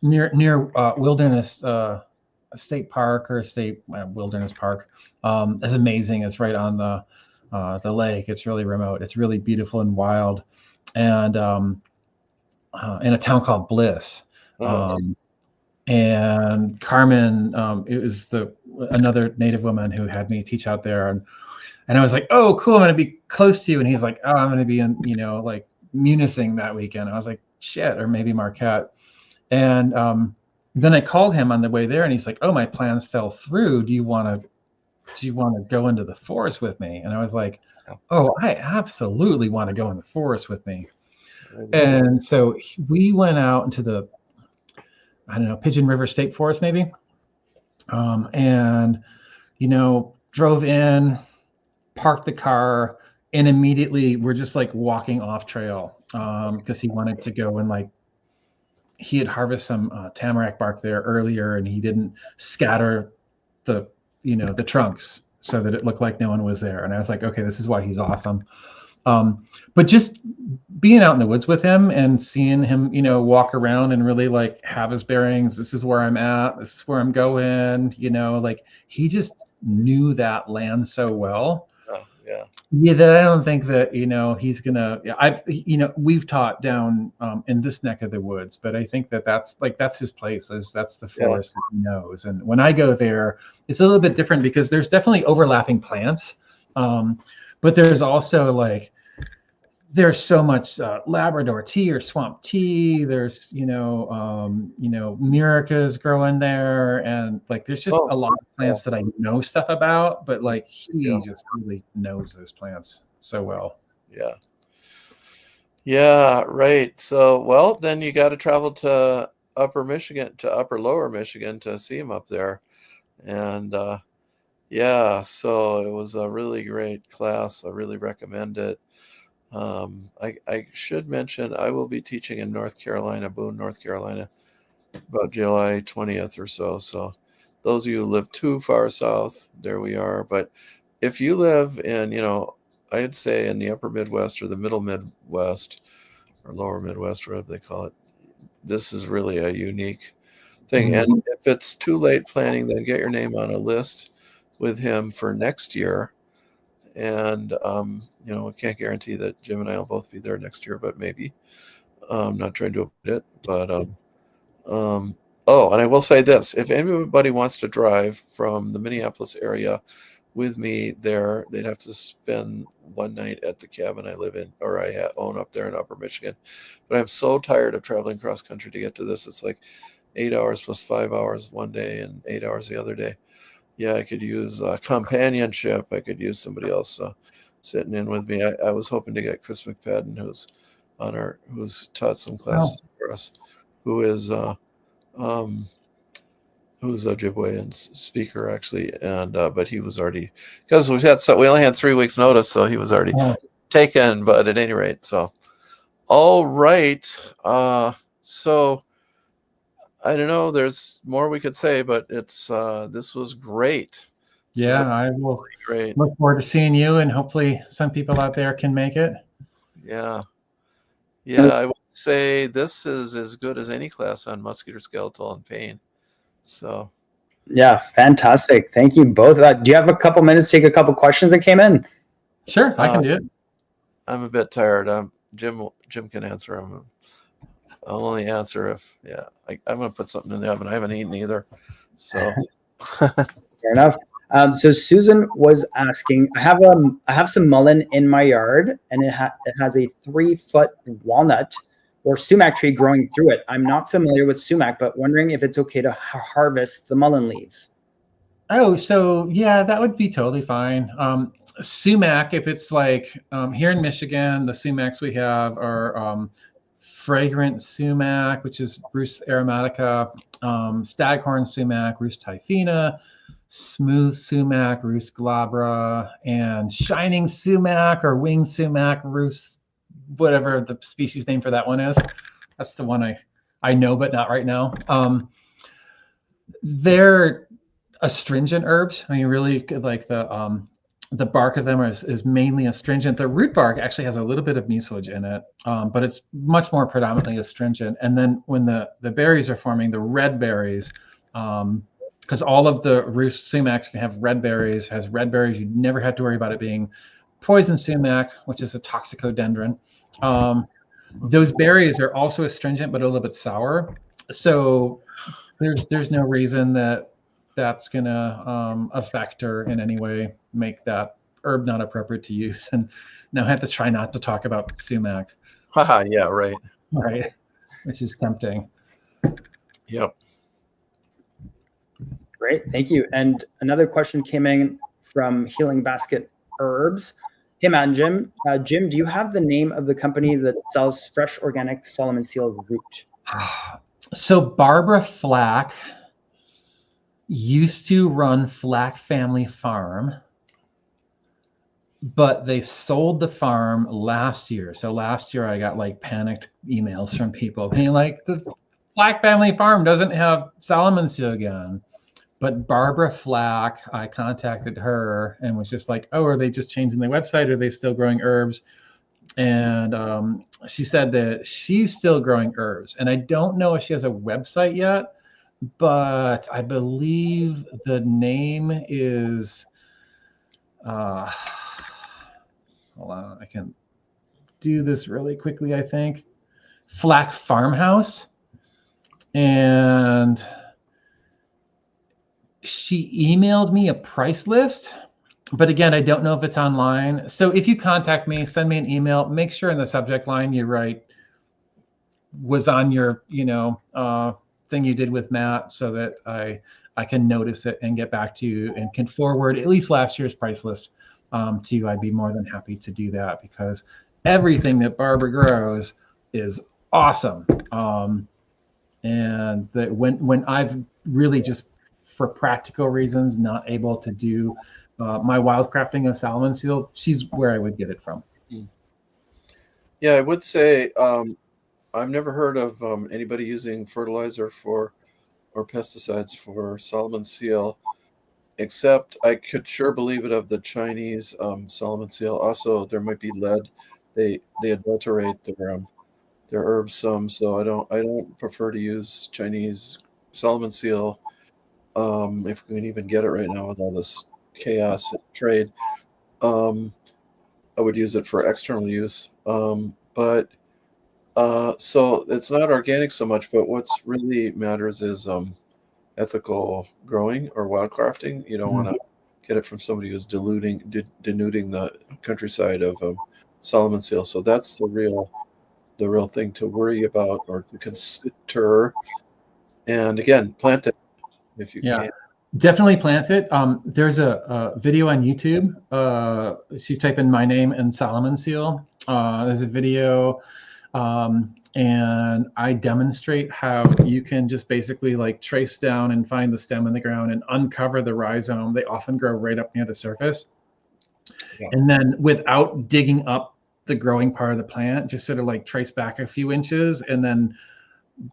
near Wilderness State Park or State Wilderness Park. It's amazing. It's right on the lake. It's really remote. It's really beautiful and wild. And in a town called Bliss. And Carmen, it was another Native woman who had me teach out there. And I was like, oh, cool, I'm going to be close to you. And he's like, oh, I'm going to be in, like Munising that weekend. I was like, shit, or maybe Marquette. And then I called him on the way there and he's like, oh, my plans fell through. Do you want to go into the forest with me? And I was like, oh, I absolutely want to go in the forest with me. And so we went out into the, I don't know, Pigeon River State Forest maybe. And, drove in, parked the car, and immediately we're just like walking off trail because he wanted to go and like, he had harvested some tamarack bark there earlier and he didn't scatter the trunks so that it looked like no one was there. And I was like, okay, this is why he's awesome. But just being out in the woods with him and seeing him, walk around and really like have his bearings. This is where I'm at. This is where I'm going. Like he just knew that land so well. Yeah, that I don't think that, he's gonna. We've taught down in this neck of the woods, but I think that's his place. That's the forest that he knows. And when I go there, it's a little bit different because there's definitely overlapping plants, but there's also there's so much Labrador tea or swamp tea. There's Myricas growing there, and there's just a lot of plants that I know stuff about, but he just really knows those plants so well. Yeah, right. So, well, then you got to travel to Lower Michigan to see him up there, and so it was a really great class. I really recommend it. I should mention I will be teaching in North Carolina, Boone, North Carolina, about July 20th or so. So those of you who live too far south, there we are. But if you live in, I'd say in the upper Midwest or the middle Midwest or lower Midwest, whatever they call it, this is really a unique thing. Mm-hmm. And if it's too late planning, then get your name on a list with him for next year. And, we can't guarantee that Jim and I will both be there next year, but maybe. I'm not trying to avoid it. But, and I will say this. If anybody wants to drive from the Minneapolis area with me there, they'd have to spend one night at the cabin I live in, or I own up there in Upper Michigan. But I'm so tired of traveling cross country to get to this. It's 8 hours plus 5 hours one day and 8 hours the other day. Yeah, I could use companionship. I could use somebody else sitting in with me. I was hoping to get Chris McPadden, who's taught some classes for us, who's a Ojibwe speaker actually, and but he was already, because we only had 3 weeks notice, so he was already taken. But at any rate, so all right, so. I don't know. There's more we could say, but it's this was great. Yeah, I will look forward to seeing you, and hopefully some people out there can make it. Yeah, I would say this is as good as any class on musculoskeletal and pain. So, yeah, fantastic. Thank you both. Do you have a couple minutes to take a couple questions that came in? Sure, I can do it. I'm a bit tired. Jim can answer them. I'll only answer if, I'm going to put something in the oven. I haven't eaten either. So fair enough. So Susan was asking, I have some mullein in my yard, and it has a 3-foot walnut or sumac tree growing through it. I'm not familiar with sumac, but wondering if it's okay to harvest the mullein leaves. Oh, so yeah, that would be totally fine. Sumac, if it's here in Michigan, the sumacs we have are fragrant sumac, which is Rhus aromatica, staghorn sumac, Rhus typhina, smooth sumac, Rhus glabra, and shining sumac or winged sumac, Rhus, whatever the species name for that one is. That's the one I know, but not right now. They're astringent herbs. I mean, really the bark of them is mainly astringent. The root bark actually has a little bit of mucilage in it, but it's much more predominantly astringent. And then when the berries are forming, the red berries, because all of the Rhus sumacs can have red berries, you never have to worry about it being poison sumac, which is a toxicodendron. Those berries are also astringent, but a little bit sour. So there's no reason that's going to affect or in any way make that herb not appropriate to use. And now I have to try not to talk about sumac. Yeah, right. Right. Which is tempting. Yep. Great. Thank you. And another question came in from Healing Basket Herbs. Hey, Matt and Jim. Jim, do you have the name of the company that sells fresh organic Solomon seal root? So Barbara Flack used to run Flack Family Farm, but they sold the farm last year. So last year I got panicked emails from people being the Flack Family Farm doesn't have Solomon seal again. But Barbara Flack, I contacted her and was just oh, are they just changing their website? Are they still growing herbs? And she said that she's still growing herbs. And I don't know if she has a website yet, but I believe the name is Hold on, I can do this really quickly, I think. Flack Farmhouse. And she emailed me a price list. But again, I don't know if it's online. So if you contact me, send me an email, make sure in the subject line you write was on your, thing you did with Matt, so that I can notice it and get back to you and can forward at least last year's price list to you. I'd be more than happy to do that, because everything that Barbara grows is awesome. And that when I've really just for practical reasons not able to do my wildcrafting of salmon seal, she's where I would get it from. Yeah, I would say I've never heard of anybody using fertilizer or pesticides for salmon seal, except I could sure believe it of the Chinese salmon seal. Also, there might be lead. They adulterate their herbs some, so I don't prefer to use Chinese salmon seal. If we can even get it right now with all this chaos in trade, I would use it for external use. But so it's not organic so much, but what's really matters is ethical growing or wildcrafting. You don't want to get it from somebody who's denuding the countryside of salmon seal. So that's the real thing to worry about or to consider. And again, plant it if you can. Definitely plant it. There's a video on YouTube. If you type in my name and salmon seal, there's a video, and I demonstrate how you can just basically like trace down and find the stem in the ground and uncover the rhizome. They often grow right up near the surface. Yeah. And then without digging up the growing part of the plant, just sort of like trace back a few inches and then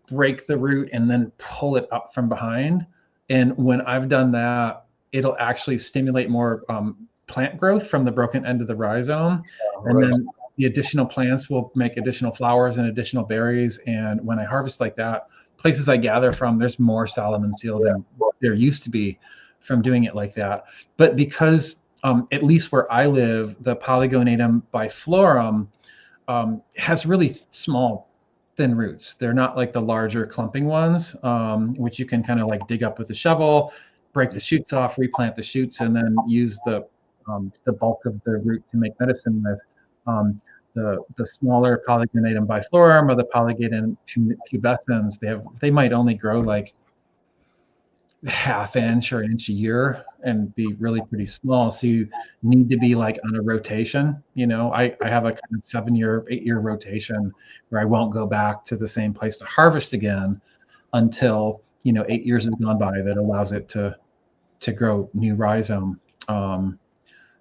break the root and then pull it up from behind. And when I've done that, it'll actually stimulate more plant growth from the broken end of the rhizome. And then the additional plants will make additional flowers and additional berries. And when I harvest like that, places I gather from, there's more salmon seal than there used to be from doing it like that. But because at least where I live, the Polygonatum biflorum has really small, thin roots. They're not like the larger clumping ones, which you can kind of like dig up with a shovel, break the shoots off, replant the shoots, and then use the bulk of the root to make medicine with. The smaller Polygonatum biflorum or the Polygonatum pubescens, they might only grow like ½ inch or an inch a year and be really pretty small. So you need to be like on a rotation. I have a kind of 7-year, 8-year rotation where I won't go back to the same place to harvest again until 8 years has gone by. That allows it to grow new rhizome.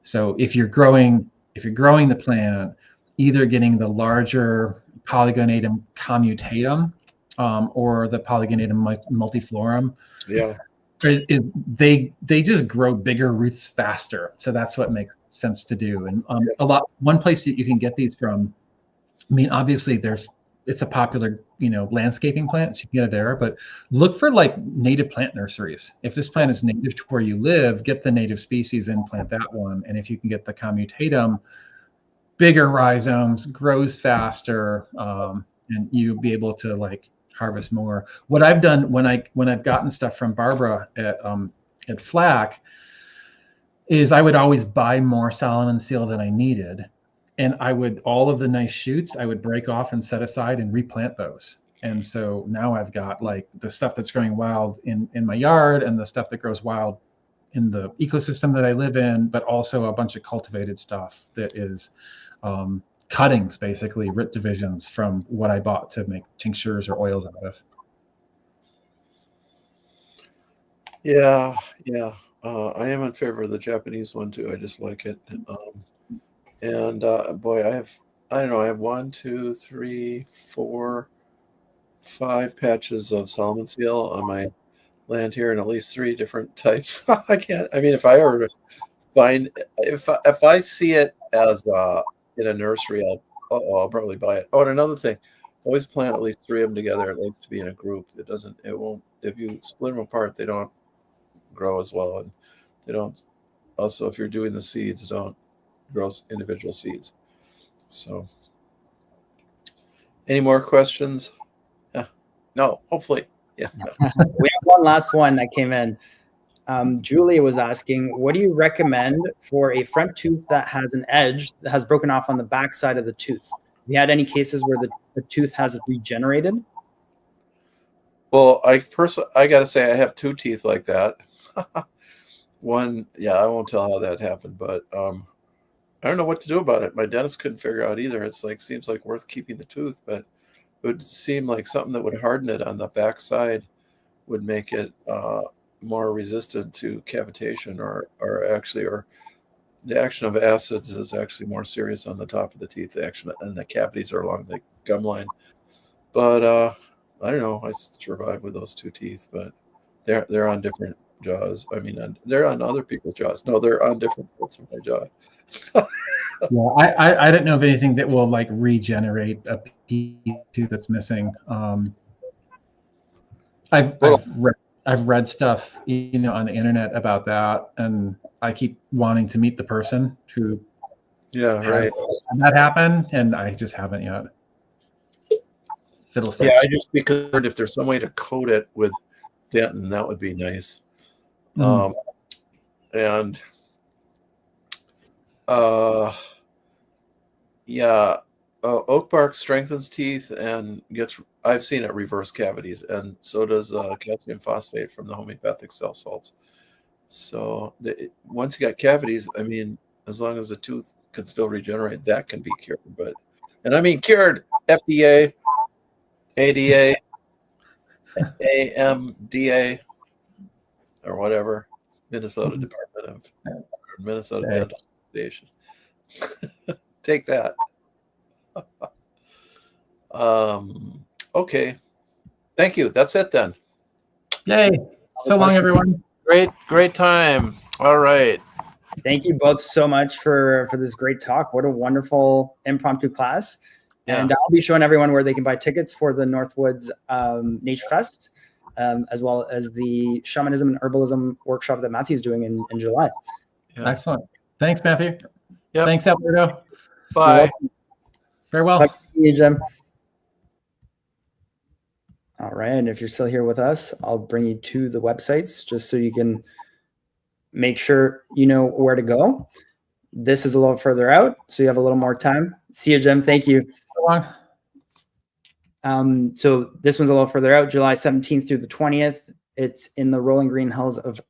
So if you're growing the plant, either getting the larger Polygonatum commutatum or the Polygonatum multiflorum. Yeah. They just grow bigger roots faster, so that's what makes sense to do. And one place that you can get these from, I mean, obviously it's a popular landscaping plant, so you can get it there. But look for like native plant nurseries. If this plant is native to where you live, get the native species and plant that one. And if you can get the commutatum, bigger rhizomes, grows faster, and you'll be able to like harvest more. What I've done when I've gotten stuff from Barbara at Flack is I would always buy more salmon seal than I needed, and all of the nice shoots I would break off and set aside and replant those. And so now I've got like the stuff that's growing wild in my yard and the stuff that grows wild in the ecosystem that I live in, but also a bunch of cultivated stuff that is cuttings, basically root divisions from what I bought to make tinctures or oils out of. Yeah. I am in favor of the Japanese one too. I just like it. Boy, I have 1, 2, 3, 4, 5 patches of salmon seal on my land here, and at least 3 different types. If I ever find, if I see it as in a nursery, I'll probably buy it. Oh, and another thing, always plant at least 3 of them together. It likes to be in a group. It won't, if you split them apart, they don't grow as well. And they don't, also, if you're doing the seeds, don't grow individual seeds. So, any more questions? Yeah. No, hopefully. Yeah. We have one last one that came in. Julia was asking, what do you recommend for a front tooth that has an edge that has broken off on the back side of the tooth? Have you had any cases where the tooth has regenerated? Well, I got to say I have two teeth like that. One, yeah, I won't tell how that happened, but I don't know what to do about it. My dentist couldn't figure out either. It's like, seems like worth keeping the tooth, but it would seem like something that would harden it on the back side would make it more resistant to cavitation, or the action of acids is actually more serious on the top of the teeth. The action and the cavities are along the gum line. But I don't know. I survived with those two teeth, but they're on different jaws. I mean, they're on other people's jaws. No, they're on different parts of my jaw. Yeah, I don't know of anything that will like regenerate a tooth that's missing. I've read stuff, you know, on the internet about that, and I keep wanting to meet the person who right. That happened, and I just haven't yet. Fiddlesticks. Yeah, I just because if there's some way to coat it with dentin, that would be nice. And yeah, oak bark strengthens teeth and I've seen it reverse cavities, and so does calcium phosphate from the homeopathic cell salts. So once you got cavities, I mean, as long as the tooth can still regenerate, that can be cured. And I mean cured, FDA, ADA, AMDA, or whatever, Minnesota Department of Minnesota Dental Association. Take that. Okay. Thank you. That's it then. Yay. So long, everyone. Great time. All right. Thank you both so much for this great talk. What a wonderful impromptu class. Yeah. And I'll be showing everyone where they can buy tickets for the Northwoods Nature Fest, as well as the shamanism and herbalism workshop that Matthew's doing in July. Yeah. Excellent. Thanks, Matthew. Yep. Thanks, Alberto. Bye. Farewell. Talk to you, Jim. All right. And if you're still here with us, I'll bring you to the websites just so you can make sure you know where to go. This is a little further out, so you have a little more time. See you, Jim. Thank you. So long. So this one's a little further out, July 17th through the 20th. It's in the Rolling Green Hills of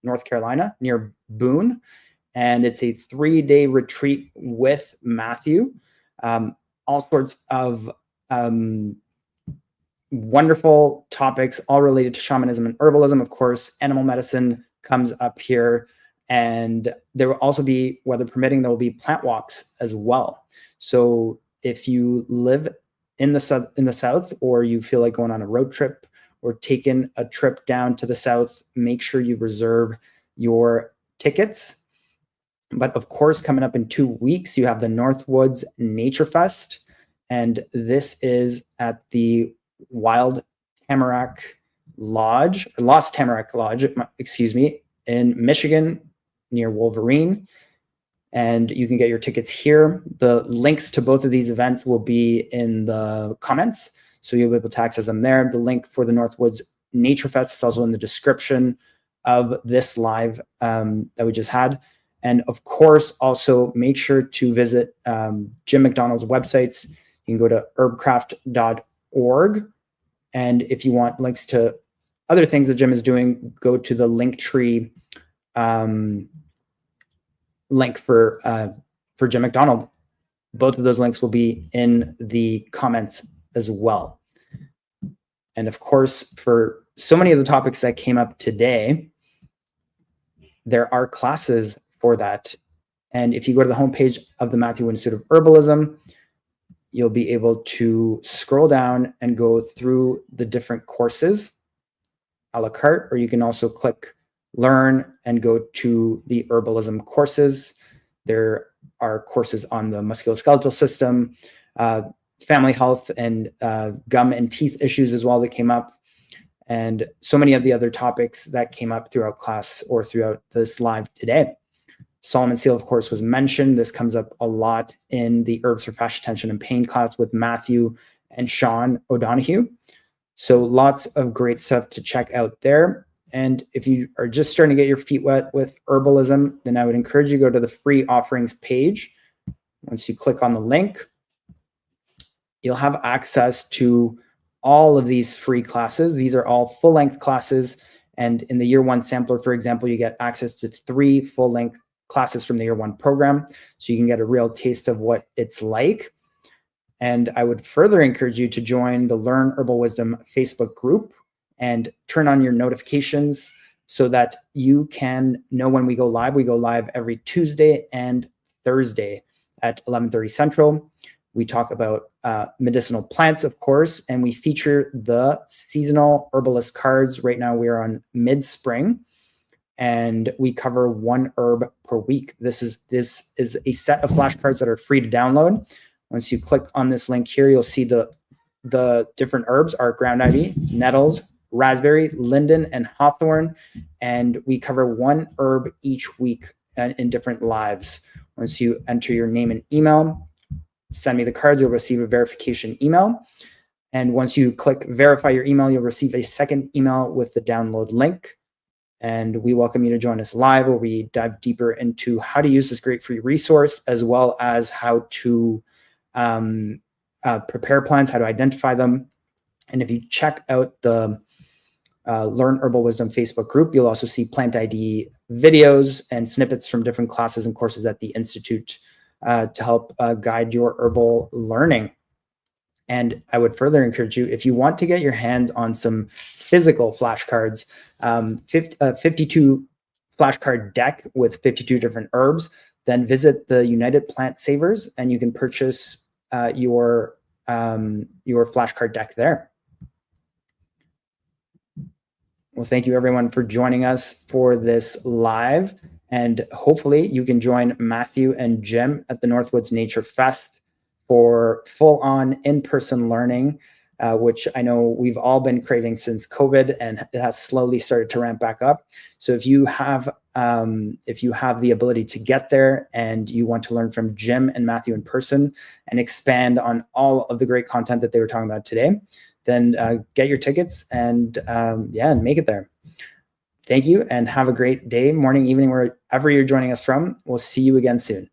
North Carolina near Boone. And it's a 3-day retreat with Matthew. All sorts of wonderful topics, all related to shamanism and herbalism. Of course, animal medicine comes up here. And there will also be, weather permitting, there will be plant walks as well. So if you live in the south, or you feel like going on a road trip or taking a trip down to the south, make sure you reserve your tickets. But of course, coming up in 2 weeks, you have the Northwoods Nature Fest. And this is at the Lost Tamarack Lodge, excuse me, in Michigan, near Wolverine. And you can get your tickets here. The links to both of these events will be in the comments, so you'll be able to access them there. The link for the Northwoods Nature Fest is also in the description of this live that we just had. And of course, also make sure to visit Jim Mcdonald's websites. You can go to herbcraft.org. And if you want links to other things that Jim is doing, go to the Linktree link for Jim McDonald. Both of those links will be in the comments as well. And of course, for so many of the topics that came up today, there are classes for that. And if you go to the homepage of the Matthew Wood Institute of Herbalism, you'll be able to scroll down and go through the different courses a la carte, or you can also click learn and go to the herbalism courses. There are courses on the musculoskeletal system, family health, and gum and teeth issues as well that came up, and so many of the other topics that came up throughout class or throughout this live today. Solomon seal, of course, was mentioned. This comes up a lot in the Herbs for Fascia Tension and Pain class with Matthew and Sean O'Donoghue. So lots of great stuff to check out there. And if you are just starting to get your feet wet with herbalism, then I would encourage you to go to the free offerings page. Once you click on the link, you'll have access to all of these free classes. These are all full-length classes. And in the year one sampler, for example, you get access to 3 full-length classes from the year one program. So you can get a real taste of what it's like. And I would further encourage you to join the Learn Herbal Wisdom Facebook group and turn on your notifications so that you can know when we go live. We go live every Tuesday and Thursday at 11:30 Central. We talk about medicinal plants, of course, and we feature the seasonal herbalist cards. Right now, we're on mid-spring, and we cover 1 herb per week. This is a set of flashcards that are free to download. Once you click on this link here, you'll see the different herbs are ground ivy, nettles, raspberry, linden, and hawthorn, and we cover 1 herb each week in different lives. Once you enter your name and email, send me the cards, you'll receive a verification email. And once you click verify your email, you'll receive a second email with the download link. And we welcome you to join us live, where we dive deeper into how to use this great free resource, as well as how to prepare plants, how to identify them. And if you check out the Learn Herbal Wisdom Facebook group, you'll also see plant ID videos and snippets from different classes and courses at the Institute to help guide your herbal learning. And I would further encourage you, if you want to get your hands on some physical flashcards, 52 flashcard deck with 52 different herbs, then visit the United Plant Savers and you can purchase your flashcard deck there. Well, thank you everyone for joining us for this live, and hopefully you can join Matthew and Jim at the Northwoods Nature Fest for full-on in-person learning, which I know we've all been craving since COVID, and it has slowly started to ramp back up. So if you have the ability to get there and you want to learn from Jim and Matthew in person and expand on all of the great content that they were talking about today, then get your tickets and make it there. Thank you, and have a great day, morning, evening, wherever you're joining us from. We'll see you again soon.